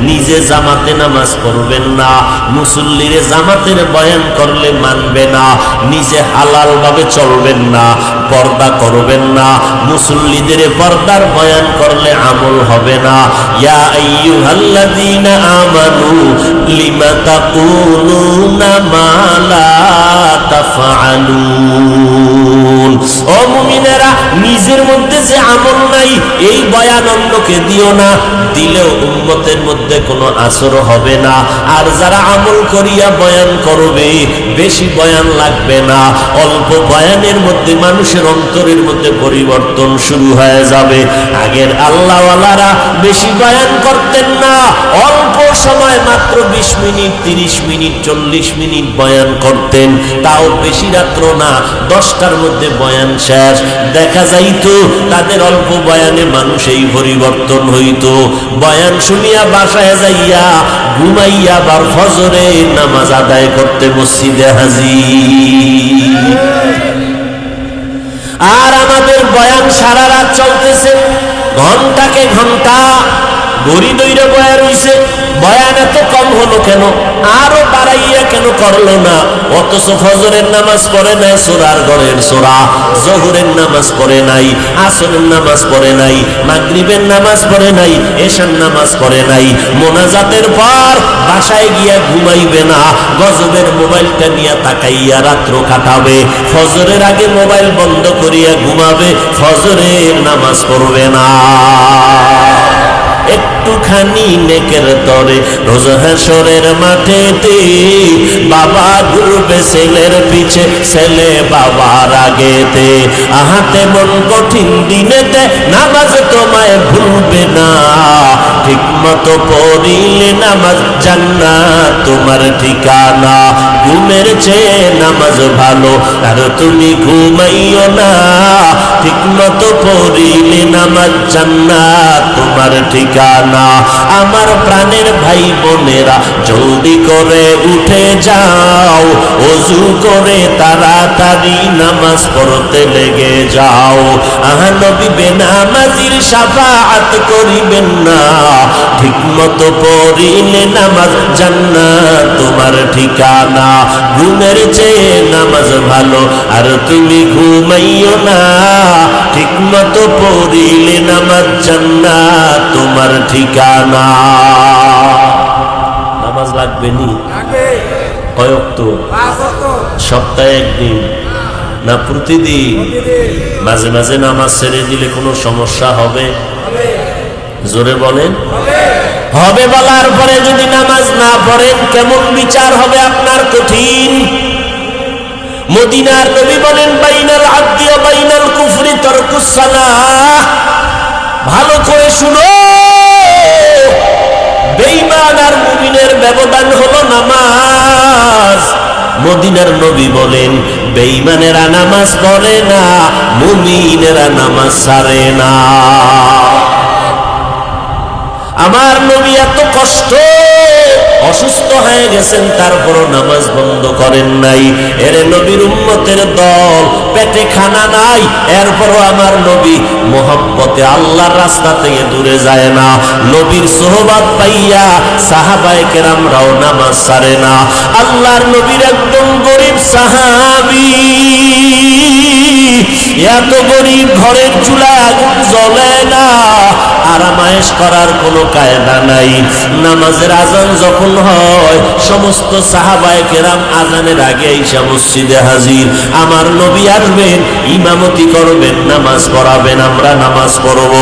নিজে জামাতে নামাজ পড়বেন না, মুসল্লিরে জামাতের বয়ান করলে মানবে না। নিজে হালাল ভাবে চলবেন না, পর্দা করবেন না, মুসল্লিদের পর্দার বয়ান করলে আমল হবে না। ইয়া আইয়ুহাল্লাযীনা আমানু লিমা তাকুলুনা মা লা তাফআলুন। ও মুমিনেরা, নিজের মধ্যে যে আমল নাই এই বয়ান অন্যকে দিও না, দিলেও উম্মতের মধ্যে কোনো আসর হবে না। আর যারা আমল করিয়া বয়ান করবে, বেশি বয়ান লাগবে না, অল্প বয়ানের মধ্যে মানুষের অন্তরের মধ্যে পরিবর্তন শুরু হয়ে যাবে। আগের আল্লাহওয়ালারা বেশি বয়ান করতেন না, অল্প সময় মাত্র 20 মিনিট, 30 মিনিট, 40 মিনিট বয়ান করতেন, তাও বেশি রাত্র না, 10টার মধ্যে বয়ান শেষ। দেখা যাইতো তাদের অল্প বয়ানে মানুষেই পরিবর্তন হইতো। বয়ান শুনিয়া বাসায় যাইয়া ঘুমাইয়া আবার ফজরে নামাজ আদায় করতে মসজিদে হাজির। আর আমাদের বয়ান সারা রাত চলতেছে, ঘন্টাকে ঘন্টা ঘড়ি দইরে বয়া রইছে। বয়ান এত কম হলো কেন? আরো বাড়াইয়া কেন করলো না? অথচ ফজরের নামাজ পড়ে নাই, সূরার ঘরের সূরা, জোহরের নামাজ পড়ে নাই, আসরের নামাজ পড়ে নাই, মাগরিবের নামাজ পড়ে নাই, এশার নামাজ পড়ে নাই। মোনাজাতের পর বাসায় গিয়া ঘুমাইবে না, গজবের মোবাইলটা নিয়ে তাকাইয়া রাত্র কাটাবে। ফজরের আগে মোবাইল বন্ধ করিয়া ঘুমাবে, ফজরের নামাজ পড়বে না। একটুখানি নেকের তরে রোজ হাসরের মাঠেতে বাবা ঘুরবে ছেলের পিছে, ছেলে বাবার আগেতে। আহাতে মন কঠিন দিনেতে নামাজ তোমায় ভুলবে না, ঠিক মতো পড়িলে নামাজ জান্নাত তোমার ঠিকানা। ঘুমের চেয়ে নামাজ ভালো, আর তুমি ঘুমাইও না, ঠিক মতো পড়িলে নামাজ জান্নাত তোমার ঠিকানা। আমার প্রাণের ভাই বোনেরা, জলদি করে উঠে যাও, ওযু করে তাড়াতাড়ি নামাজ পড়তে লেগে যাও। নবী বেনামাজির শাফাআত করিবেন না, ঠিক মতো পড়িলে নামাজ জান্নাত তোমার ঠিকানা। ঘুমের চেয়ে নামাজ ভালো, আর তুমি ঘুমাইও না, ঠিক মতো পড়িলে নামাজ জান্নাত তোমার ঠিকানা। নামাজ লাগবে নি? কয় ওয়াক্ত? সপ্তাহে একদিন না প্রতিদিন? মাঝে মাঝে নামাজ ছেড়ে দিলে কোনো সমস্যা হবে? জোরে বলেন। হবে বলার পরে যদি নামাজ না পড়েন, কেমন বিচার হবে আপনার? কঠিন। মদিনার নবী বলেন, বাইনাল আবদি ওয়া বাইনাল কুফরি তারকুস সালাহ। ভালো করে শুনো, বেঈমান আর মুমিনের ব্যবধান হলো নামাজ। মদিনার নবী বলেন, বেঈমানেরা নামাজ পড়ে না, মুমিনেরা নামাজ ছাড়ে না। আমার নবী এত কষ্ট, অসুস্থ হয়ে গেছেন, তারপরও নামাজ বন্ধ করেন নাই। এর নবীর উম্মতের দল, পেটে খানা নাই, এরপরও আমার নবী মোহাব্বতে আল্লাহর রাস্তা থেকে দূরে যায় না। নবীর সোহবত পাইয়া সাহাবায়ে কেরামরাও নামাজ ছাড়ে না। আল্লাহর নবীর একদম গরিব সাহাবী, এত গরিব, ঘরের চুলায় আগুন জ্বলে না, আরামায়েশ করার কোনো কায়দা নাই। নামাজের আজান যখন হয়, সমস্ত সাহাবায়ে কেরাম আজানের আগে এসে মসজিদে হাজির। আমার নবী আসবেন, ইমামতি করবেন, নামাজ পড়াবেন, আমরা নামাজ পড়ব।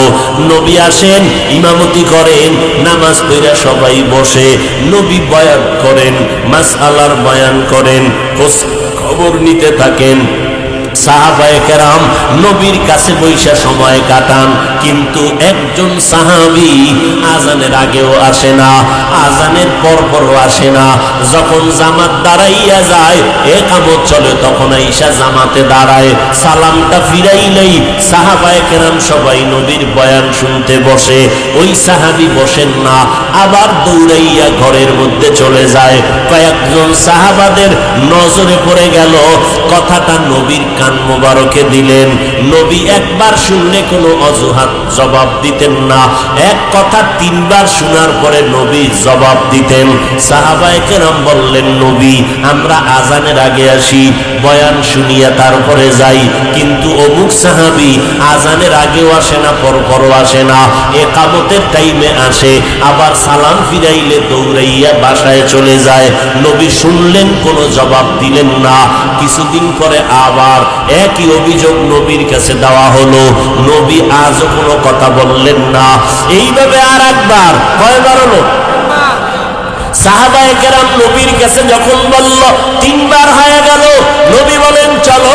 নবী আসেন, ইমামতি করেন, নামাজ পড়া সবাই বসে, নবী বয়ান করেন, মাসআলার বয়ান করেন, খবর নিতে থাকেন। সাহাবায়ে কেরাম নবীর কাছে বৈশা সময় কাটান, কিন্তু একজন সাহাবী আজানের আগেও আসে না, আজানের পরপরও আসে না। যখন জামাত দাঁড়াইয়া যায়, একামত চলে, তখন আইসা জামাতে দাঁড়ায়, সালামটা ফিরাইলেই সাহাবায়ে কেরাম সবাই নবীর বয়ান শুনতে বসে। ওই সাহাবী বসেন না, আবার দৌড়াইয়া ঘরের মধ্যে চলে যায়। কয়েকজন সাহাবাদের নজরে পড়ে গেল, কথাটা নবীর কান মোবারকে দিলেন। নবী একবার শুনলে কোনো অজুহাত জবাব দিতেন না, এক কথা তিনবার শোনার পরে নবী জবাব দিতেন। সাহাবায়ে কেরাম বললেন, নবী, আমরা আজানের আগে আসি, বয়ান শুনিয়া তারপরে যাই, কিন্তু অমুক সাহাবী আজানের আগেও আসে না, পরপরও আসে না, একামতের টাইমে আসে, আবার সালাম ফিরাইলে দৌড়াইয়া বাসায় চলে যায়। নবী শুনলেন, কোনো জবাব দিলেন না। কিছুদিন পরে আবার একই অভিযোগ নবীর কাছে দেওয়া হলো, নবী আজও কোনো কথা বললেন না। এইভাবে আর একবার, কয়বার হলো? সাহাবায়ে কেরাম নবীর কাছে যখন বলল, তিনবার হয়ে গেল। নবী বলেন, চলো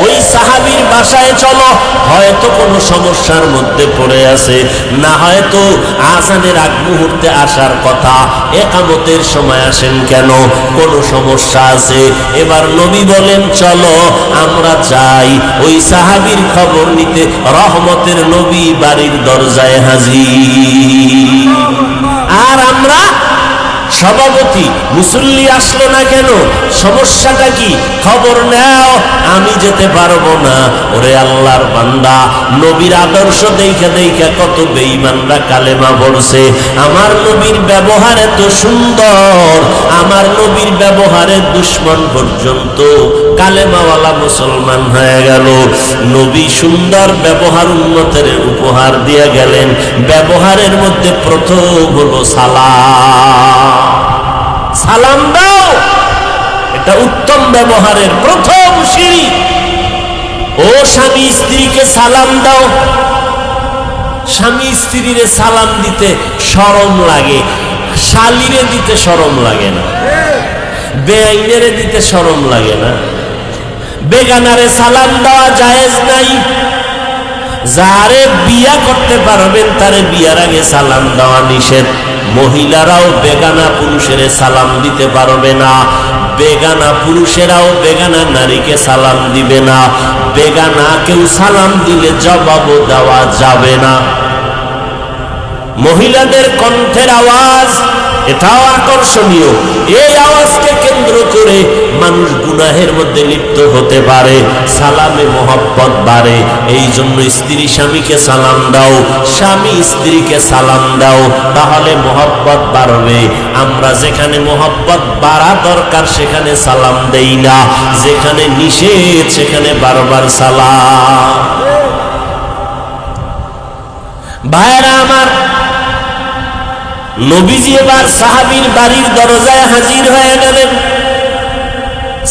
ওই সাহাবীর বাসায় চলো, হয়তো কোনো সমস্যার মধ্যে পড়ে আছে, না হয়তো আজানের আগ মুহূর্তে আসার কথা, একামতের সময় আসেন কেন, কোনো সমস্যা আছে। এবার নবী বলেন, চলো আমরা যাই। ওই সাহাবীর খবর নিতে রহমতের নবী বাড়ির দরজায় হাজির। আর আমরা সভাপতি, মুসল্লি আসলো না কেন, সমস্যাটা কি, খবর নাও। আমি যেতে পারবো না। ওরে আল্লাহর বান্দা, নবীর আদর্শ দেখে দেখে কত বেঈমানরা কালেমা পড়ছে। আমার নবীর ব্যবহার এত সুন্দর, আমার নবীর ব্যবহারে দুশমন পর্যন্ত কালেমাওয়ালা মুসলমান হয়ে গেল। নবী সুন্দর ব্যবহার উম্মতের উপহার দিয়ে গেলেন। ব্যবহারের মধ্যে প্রথম হলো সালাম। সালাম দাও, এটা উত্তম ব্যবহারের প্রথম সিঁড়ি। ও স্বামী, স্ত্রীকে সালাম দাও। স্বামী স্ত্রীরে সালাম দিতে শরম লাগে, শালিরে দিতে শরম লাগে না, বেআইনেরে দিতে শরম লাগে না, বেগানারে সালাম দেওয়া জায়েজ নাই। যারে বিয়া করতে পারবেন তারে বিয়ার আগে সালাম দেওয়া নিষেধ। মহিলারাও বেগানা পুরুষের সালাম দিতে পারবে না, বেগানা পুরুষেরাও বেগানা নারীকে সালাম দিবে না, বেগানা কেউ সালাম দিলে জবাবও দেওয়া যাবে না। মহিলাদের কণ্ঠের আওয়াজ, এটাও আকর্ষণীয়। এই আওয়াজকে কেন্দ্র করে মানুষ গুনাহের মধ্যে লিপ্ত হতে পারে, সালামে মোহব্বত বাড়ে। এই জন্য স্ত্রী স্বামীকে সালাম দাও, স্বামী স্ত্রীকে সালাম দাও, তাহলে মোহব্বত বাড়বে। আমরা যেখানে মোহব্বত বাড়া দরকার সেখানে সালাম দেই না, যেখানে নিষেধ সেখানে বারবার সালাম। ভাইরা আমার, নবীজি এবার সাহাবীর বাড়ির দরজায় হাজির হয়ে গেলেন।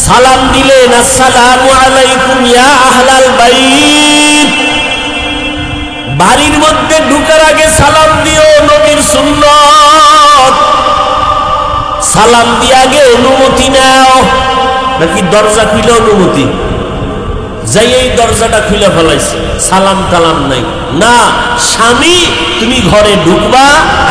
সালাম দিলেন, আসসালামু আলাইকুম ইয়া আহলাল বাইত। বাড়ির মধ্যে ঢুকার আগে সালাম দিও, নবীর সুন্নাত। সালাম দিয়ে আগে অনুমতি নাও, নাকি দরজা খুলে অনুমতি? যাই এই দরজাটা খুলে ফেলাইছে, সালাম টালাম নাই না। স্বামী, তুমি ঘরে ঢুকবা,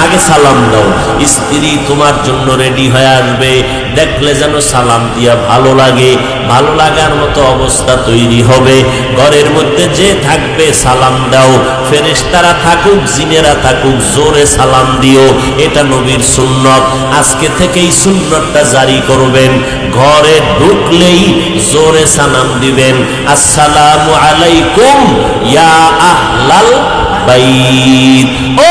আগে সালাম দাও। স্ত্রী তোমার জন্য রেডি হয়ে আসবে, দেখলে যেন সালাম দিয়া ভালো লাগে, ভালো লাগার মতো অবস্থা তৈরি হবে। ঘরের মধ্যে যে থাকবে সালাম দাও, ফেরেশতারা থাকুক জিনেরা থাকুক, জোরে সালাম দিও। এটা নবীর সুন্নত। আজকে থেকেই সুন্নতটা জারি করবেন। ঘরে ঢুকলেই জোরে সালাম দিবেন, আসসালামু আলাইকুম ইয়া আহলাল বাইত। ও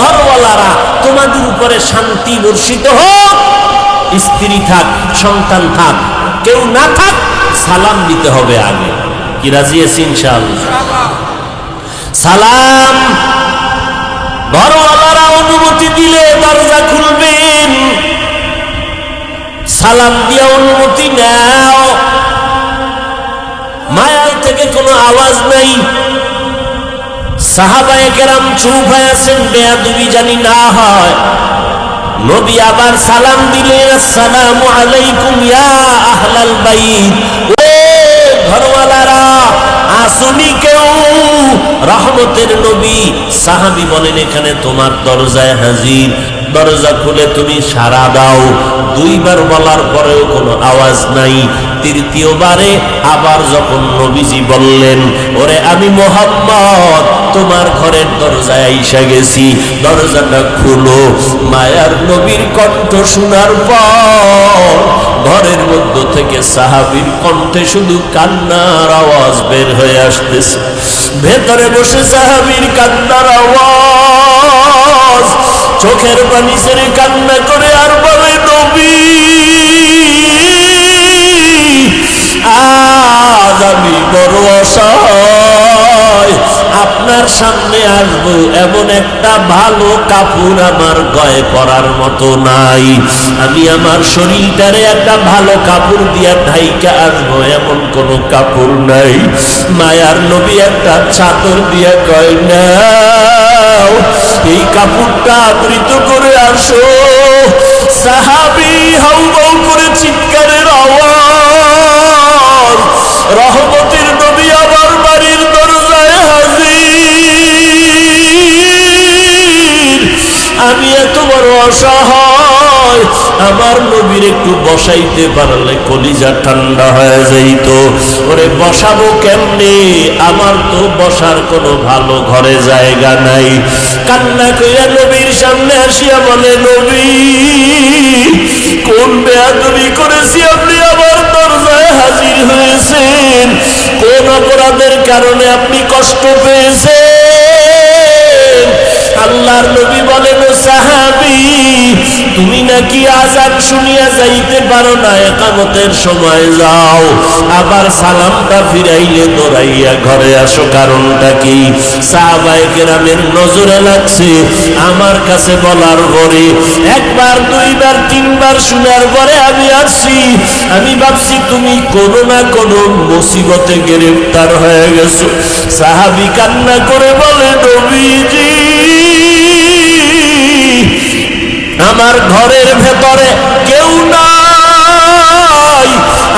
ঘরওয়ালারা, তোমাদের উপরে শান্তি বর্ষিত হোক। স্ত্রী থাক, সন্তান থাক, কেউ না থাক, সালাম দিতে হবে আগে। কি রাজি আছি ইনশাআল্লাহ? সালাম ঘরওয়ালারা অনুমতি দিলে দরজা খুলবেন, সালাম দিয়ে অনুমতি নাও। মায়াল থেকে কোনো আওয়াজ নাই। সাহাবায়ে কেরাম চুপ হয়ে আছেন, বেয়াদবি জানি না হয়। নবী আবার সালাম দিলেন, আসসালামু আলাইকুম ইয়া আহলাল বাইত। ও ঘরওয়ালারা, আসুনি কেউ? রহমতের নবী। সাহাবী বলেন, এখানে তোমার দরজায় হাজির। দরজা খুলে তুমি সাড়া দাও। দুইবার বলার পরেও কোনো আওয়াজ নাই। তৃতীয়বারে আবার যখন নবীজি বললেন, ওরে আমি মুহাম্মদ তোমার ঘরের দরজায় আইসা গেছি, দরজাটা খুলো। মায়ার নবীর কণ্ঠ শোনার পর ঘরের মধ্য থেকে সাহাবীর কণ্ঠে শুধু কান্নার আওয়াজ বের হয়ে আসতেছে। ভেতরে বসে সাহাবীর কান্নার আওয়াজ, চোখের পানি ছেড়ে কান্না করে আর বলে, নবী আজ আমি বড় অসহায়, আপনার সামনে আসবো এমন একটা ভালো কাপড় আমার গায়ে পরার মতো নাই। আমি আমার শরীরটারে একটা ভালো কাপড় দিয়া ঢাইকা আসবো এমন কোনো কাপড় নাই। মায়ার নবী একটা চাদর দিয়া কয়, নাও এই কাপড়টা আবৃত করে আসো। সাহাবী হাউমাউ করে চিৎকারের আওয়াজ। রহমতের নবী আবার বাড়ির দরজায় হাজির। আমি এত বড় অসহায়, আমার নবীর একটু বসাইতে পারলে কলিজা ঠান্ডা হয়ে যাইত। ওরে বসাবো কেমনে? আমার তো বসার কোনো ভালো ঘরে জায়গা নাই। কান্না কইরা নবীর সামনে আসিয়া বলে, নবী কোন বেয়াদবি করেছি আপনি আমার দরজায় হাজির হয়েছেন? কোন অপরাধের কারণে আপনি কষ্ট পেয়েছেন? আল্লাহর নবী বলেন, সাহাবী তুমি নাকি আযান শুনিয়া যাইতে পারো না, ইকামতের সময় যাও, আবার সালামটা ফিরাইলে দৌড়াইয়া ঘরে আসো, কারণটা কি? সাহাবায়ে কেরামের নজরে লাগছে। আমার কাছে বলার পরে একবার দুইবার তিনবার শোনার পরে আমি আসছি। আমি ভাবছি তুমি কোনো না কোনো মুসিবতে গ্রেফতার হয়ে গেছো। সাহাবী কান্না করে বলে, নবীজি আমার ঘরের ভেতরে কেউ নাই,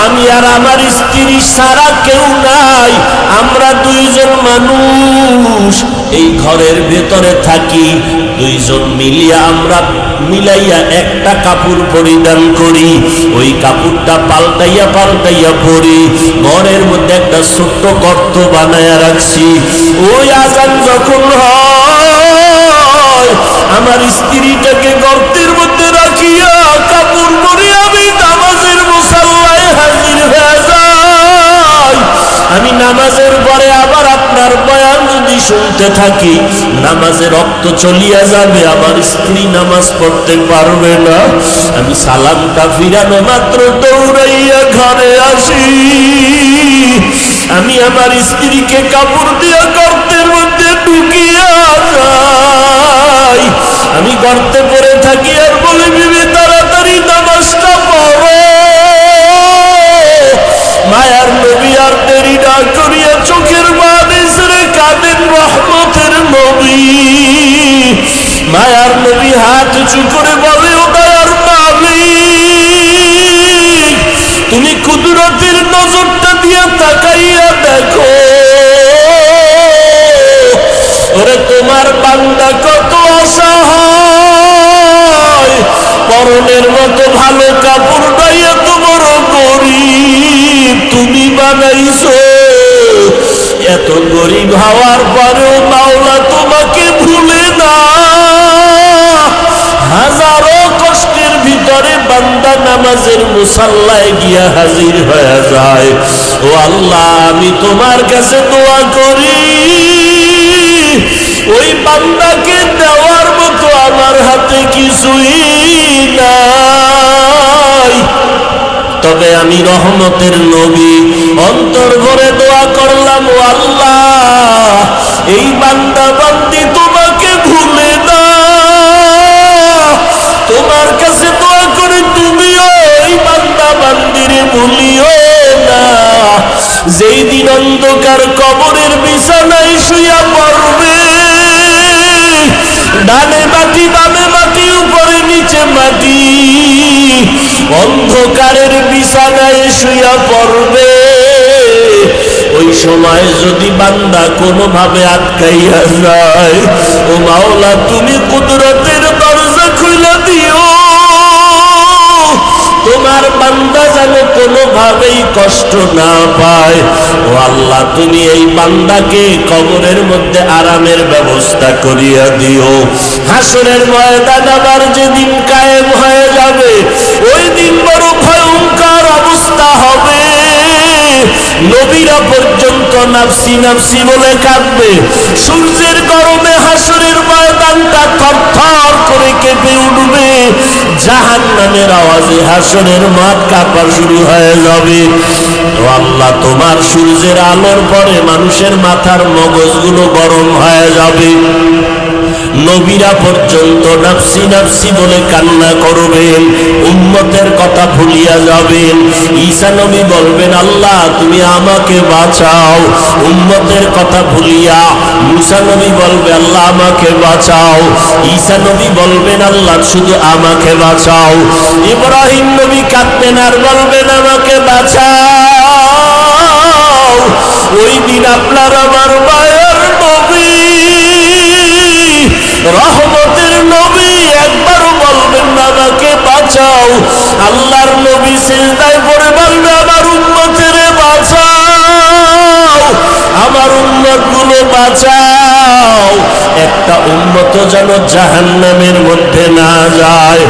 আমি আর আমার স্ত্রী ছাড়া কেউ নাই, আমরা দুইজন মানুষ এই ঘরের ভেতরে থাকি। দুইজন মিলিয়া আমরা মিলাইয়া একটা কাপড় পরিধান করি, ওই কাপড়টা পাল্টাইয়া পাল্টাইয়া পরি। ঘরের মধ্যে একটা ছোট্ট গর্ত বানাইয়া রাখছি। ওই আযান যখন হয় আমার স্ত্রীটাকে গর্তের মধ্যে রাখিয়া কাপড় পরে আমি নামাজের মুসাল্লায় হাজির হয়ে যাই। আমি নামাজের পরে আবার আপনার বয়ান যদি শুনতে থাকি, নামাজের রক্ত চলিয়া যাবে, আমার স্ত্রী নামাজ পড়তে পারবে না। আমি সালামটা ফিরানো মাত্র দৌড়াইয়া ঘরে আসি। আমি আমার স্ত্রীকে কাপড় দিয়া গর্তের মধ্যে ঢুকিয়া যাই। আমি গর্তে পড়ে থাকি আর বলি, বিবি তাড়াতাড়ি নামাজটা পড়ো। মায়ার নবী আর দেরি না করিয়া চোখের পানি ছেড়ে কাঁদেন রহমতের নবী। মায়ার নবী হাত উঁচু করে বলে, ও দয়ার মালিক, তুমি কুদরতের নজরটা দিয়ে তাকাইয়া দেখো, ওরে তোমার বান্দা কত অসহায়, পরনের মতো ভালো কাপড় গরিব হওয়ার পরেও মাওলা তোমাকে ভুলে না। হাজারো কষ্টের ভিতরে বান্দা নামাজের মুসাল্লায় গিয়া হাজির হয়ে যায়। ও আল্লাহ, আমি তোমার কাছে দোয়া করি, ওই বান্দাকে দেওয়ার মতো আমার হাতে কিছুই নাই। তবে আমি রহমতের নবী, অন্তর ভরে দোয়া করলাম, ও আল্লাহ, এই বান্দা বান্দি তোমাকে ভুলে না। তোমার কাছে দোয়া করে তুমিও এই বান্দা বান্দিরে ভুলিও না। যেই দিন অন্ধকার কবরের বিছানায় শুইয়া পড়বে, ডানে মাটি বামে মাটি উপরে নিচে মাটি, অন্ধকারের বিছানায় শুইয়া পড়বে, ওই সময় যদি বান্দা কোনোভাবে আটকাইয়া যায়, ও মাওলা তুমি কুদরতের দরজা খুলে দিও, তোমার বান্দা যেন কোনোভাবেই কষ্ট না পায়। ও আল্লাহ, তুমি এই বান্দাকে কবরের মধ্যে আরামের ব্যবস্থা করিয়া দিও। হাসরের ময়দান আবার যেদিন কায়েম হয়ে যাবে, ওই দিন বড় ভয়ঙ্কর অবস্থা হবে। নবীরা পর্যন্ত নাফসি নাফসি বলে কাঁদবে। সূর্যের গরমে হাসরের ময়দানটা থরথর করে কেঁপে উঠবে। জাহান্নামের আওয়াজে হাসরের মাঠ কাঁপা শুরু হয়ে যাবে। ও আল্লাহ, তোমার সূর্যের আলোর পরে মানুষের মাথার মগজগুলো গরম হয়ে যাবে। নবীরা পর্যন্ত নাফসি নাফসি বলে কান্না করবেন, উম্মতের কথা ভুলিয়া যাবেন। ঈসা নবী বলবেন, আল্লাহ তুমি আমাকে বাঁচাও, উম্মতের কথা ভুলিয়া। মুসা নবী বলবে, আল্লাহ আমাকে বাঁচাও। ঈসা নবী বলবেন, আল্লাহ শুধু আমাকে বাঁচাও। ইব্রাহিম নবী কাঁদবেন আর বলবেন, আমাকে বাঁচাও। ওই দিন আপনার আমার মায়ের নবী, রহমতের নবী একবারও বলবেন না আমাকে বাঁচাও। আল্লাহর নবী সিজদায় পড়ে বলবে, আমার উম্মতের বাঁচাও, আমার উম্মতগুলো বাঁচাও, একটা উম্মত যেন জাহান্নামের মধ্যে না যায়।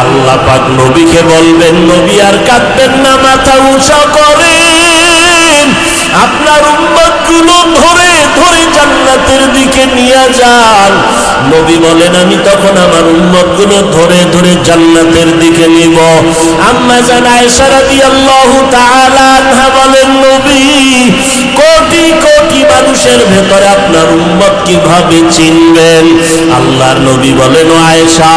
আল্লাহ পাক নবীকে বলবেন, নবী আর কাঁদবেন না, মাথা উঁচা করেন, আপনার উম্মতগুলো ধরে ধরে জান্নাতের দিকে নিয়ে যান। নবী বলেন, আমি তখন আমার উম্মতগুলো ধরে ধরে জান্নাতের দিকে নিব। আম্মা জান আয়েশা রাদিয়াল্লাহু তাআলা আনহা বলেন, নবী কোটি কোটি মানুষের ভেতরে আপনার উম্মত কিভাবে চিনবেন? আল্লাহর নবী বলেন, ও আয়েশা,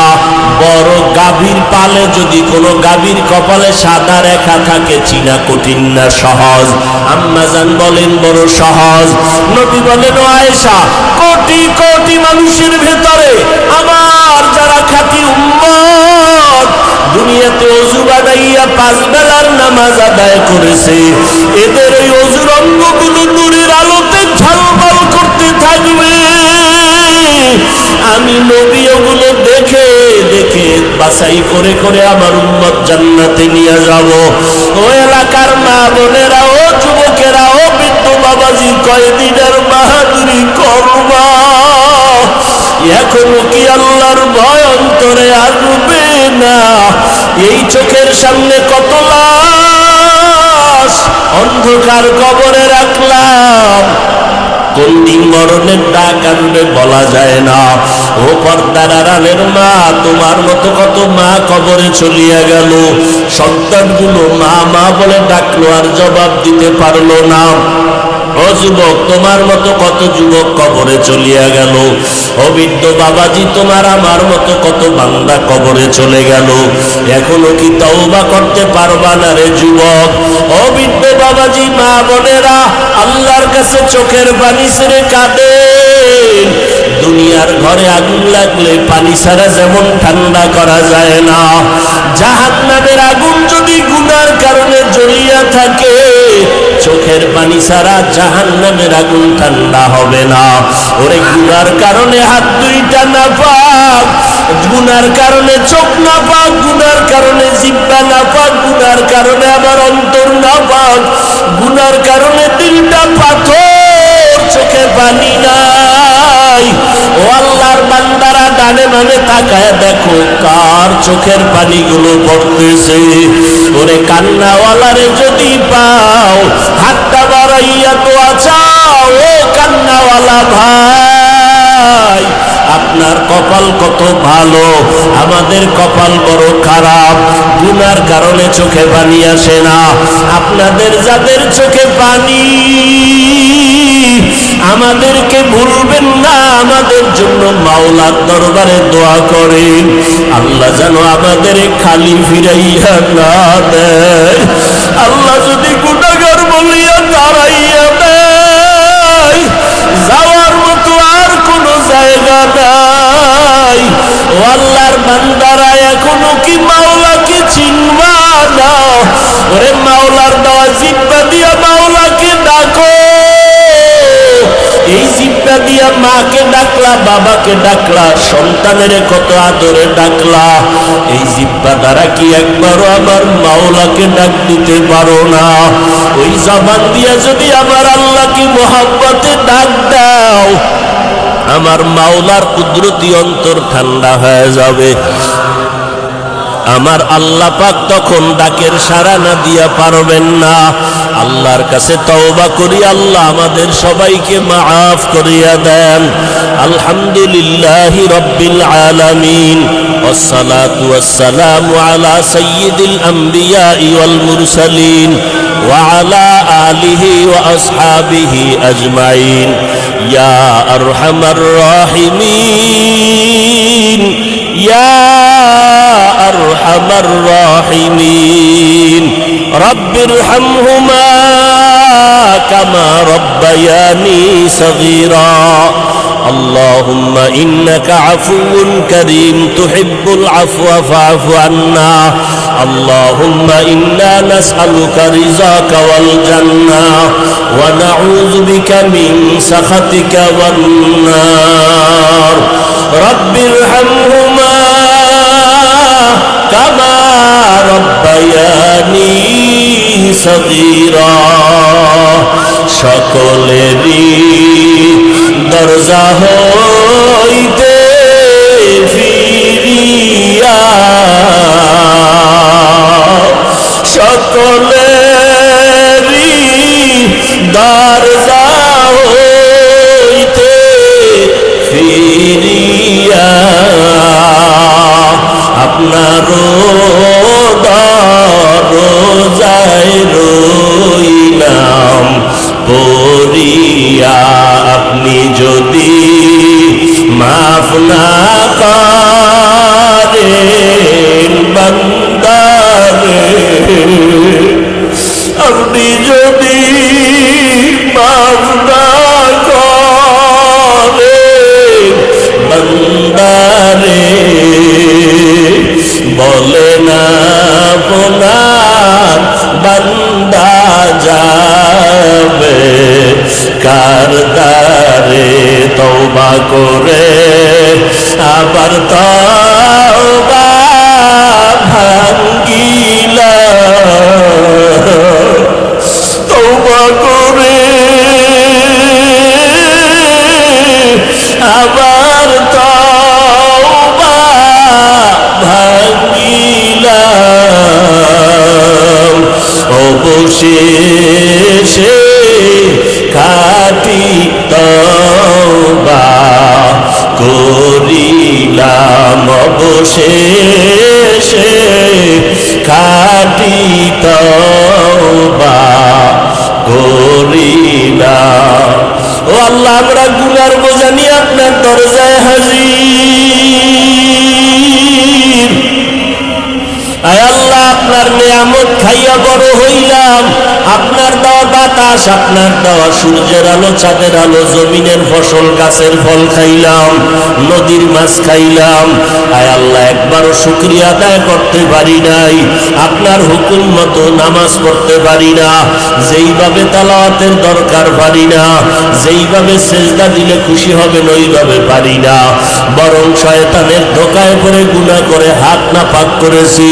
বড় গাভীর পালে যদি কোনো গাভীর কপালে সাদা রেখা থাকে, চিনা কঠিন না সহজ? আম্মা জান বলেন, বড় সহজ। নবী বলেন, ও আয়েশা, কোটি কোটি মানুষের ভেতরে আমার যারা খাঁটি উম্মত, দুনিয়াতে ওযু বানাইয়া 5 বেলার নামাজ আদায় করেছে, এদের ওই ওযুর অঙ্গগুলো নূরের আলোতে ঝলমল করতে থাকবে। আমি নবী ওগুলো দেখে দেখে বাছাই করে করে আমার উম্মত জান্নাতে নিয়ে যাব। ও এলাকার মা বোনেরা, ও যুবকেরা, ও বৃদ্ধ বাবাজি, কয়দিনের বাহাদুরি করবা? এখনো কি আল্লাহর ভয় অন্তরে আসবে না? এই চোখের সামনে কত লাশ অন্ধকার কবরে রাখলাম, কোন দিন মরণের ডাক আসবে বলা যায় না। ও পর্দার আড়ালের মা, তোমার মতো কত মা কবরে চলিয়া গেল, সন্তানগুলো মা মা বলে ডাকলো আর জবাব দিতে পারলো না। ও যুবক, তোমার মতো কত যুবক কবরে চলিয়া গেল। ও বৃদ্ধ বাবাজি, তোমার আমার মতো কত বান্দা কবরে চলে গেল, এখনো কি তওবা করতে পারবা না রে যুবক? ও বৃদ্ধ বাবাজি, মা বোনেরা, আল্লাহর কাছে চোখের পানি ছেড়ে কাঁদেন। দুনিয়ার ঘরে আগুন লাগলে পানি ছাড়া যেমন ঠান্ডা করা যায় না, জাহান্নামের আগুন যদি গুনার কারণে জ্বলিয়া থাকে, চোখের পানি ছাড়া জাহান্নামের আগুন ঠান্ডা হবে না। ওরে গুনার কারণে হাত দুইটা নাপাক, গুনার কারণে চোখ নাপাক, গুনার কারণে জিহ্বা নাপাক, গুনার কারণে আবার অন্তর নাপাক, গুনার কারণে দিলটা পাথর চোখে পানি নাই। ও আল্লাহর বান্দারা, ডানে বামে তাকায় দেখো কার চোখের পানিগুলো পড়তেছে। ওরে কান্নাওয়ালারে যদি পাও, হাতটা বাড়াইয়া দোয়া চাও। ও কান্নাওয়ালা ভাই, আপনার কপাল কত ভালো, আমাদের কপাল বড় খারাপ। গুনার কারণে চোখে পানি আসে না। আপনাদের যাদের চোখে পানি, আমাদেরকে ভুলবেন না, আমাদের জন্য মাওলার দরবারে দোয়া করেন। আল্লাহ যেন আমাদের খালি ফিরাইয়া না দেয়। আল্লাহ যদি গুনাহগার বলিয়া দাঁড়াইয়া দেয়, যাওয়ার মতো আর কোনো জায়গা নাই। ও আল্লাহর বান্দারা, এখনো কি মাওলাকে চিনবা না? ওরে মাওলার দেওয়া জিব্বা দিয়া মাওলাকে ডাকো। এই জিব্বা দিয়া মাকে ডাকলা, বাবাকে ডাকলা, সন্তানের কত আদরে ডাকলা। এই জিব্বা দ্বারা কি একবারও আমার মাওলাকে ডাক দিতে পারো না? ওই জবান দিয়া যদি আমার আল্লাহকে মোহাব্বতে ডাক দাও, আমার মাওলার কুদরতি অন্তর ঠান্ডা হয়ে যাবে। আমার আল্লাহ পাক তখন ডাকের সাড়া না দিয়া পারবেন না। আল্লাহর কাছে তওবা করি, আল্লাহ আমাদের সবাইকে মাফ করিয়া দেন। আলহামদুলিল্লাহি রাব্বিল আলামিন, ওয়াসসালাতু ওয়াসসালামু আলা সাইয়্যিদিল আমবিয়াই ওয়াল মুরসালিন ওয়া আলা আলিহি ওয়া আসহাবিহি আজমাইন। ইয়া আরহামার রাহিমিন, ইয়া আরহামার রাহিমিন। রব্বিরহামহুমা কামা রব্বায়ানি সগীরা। اللهم إنك عفو كريم تحب العفو فاعف عنا. اللهم إنا نسألك رضاك والجنة ونعوذ بك من سخطك والنار. رب ارحمهما كما ربياني صغيرا. সকলেরই দরজা হইতে ফিরিয়া, সকলেরই দরজা হইতে ফিরিয়া আপনার দরজায় রইলাম পড়িয়া। আপনি যদি মাফ না করেন বান্দারে, আপনি যদি মাফ না করেন বান্দারে, বলে না আপনার বান্দা যাবে কার দ্বারে? তওবা করে আবার তওবা ভাঙ্গিলা, তওবা করে আবার তওবা ভাঙ্গিলা। অবশেষে খাঁটি তওবা করিলাম, অবশেষে খাঁটি তওবা করিলাম। ও আল্লাহ, আমরা গুনার বোঝা নিয়ে আপনার দরজায় হাজির। আয় আল্লাহ, আপনার নিয়ামত খাইয়া বড় হইলাম। আপনার দেওয়া বাতাস, আপনার দেওয়া সূর্যের আলো, চাঁদের আলো, জমিনের ফসল, গাছের ফল খাইলাম, নদীর মাছ খাইলাম। আয় আল্লাহ, একবারও শুকরিয়া আদায় করতে পারি নাই। আপনার হুকুম মতো নামাজ পড়তে পারি না, যেইভাবে তালাওয়াতের দরকার পারি না, যেইভাবে সেজদা দিলে খুশি হবেন ওইভাবে পারি না। বরং শয়তানের ধোকায় পড়ে গুনাহ করে হাত নাপাক করেছি।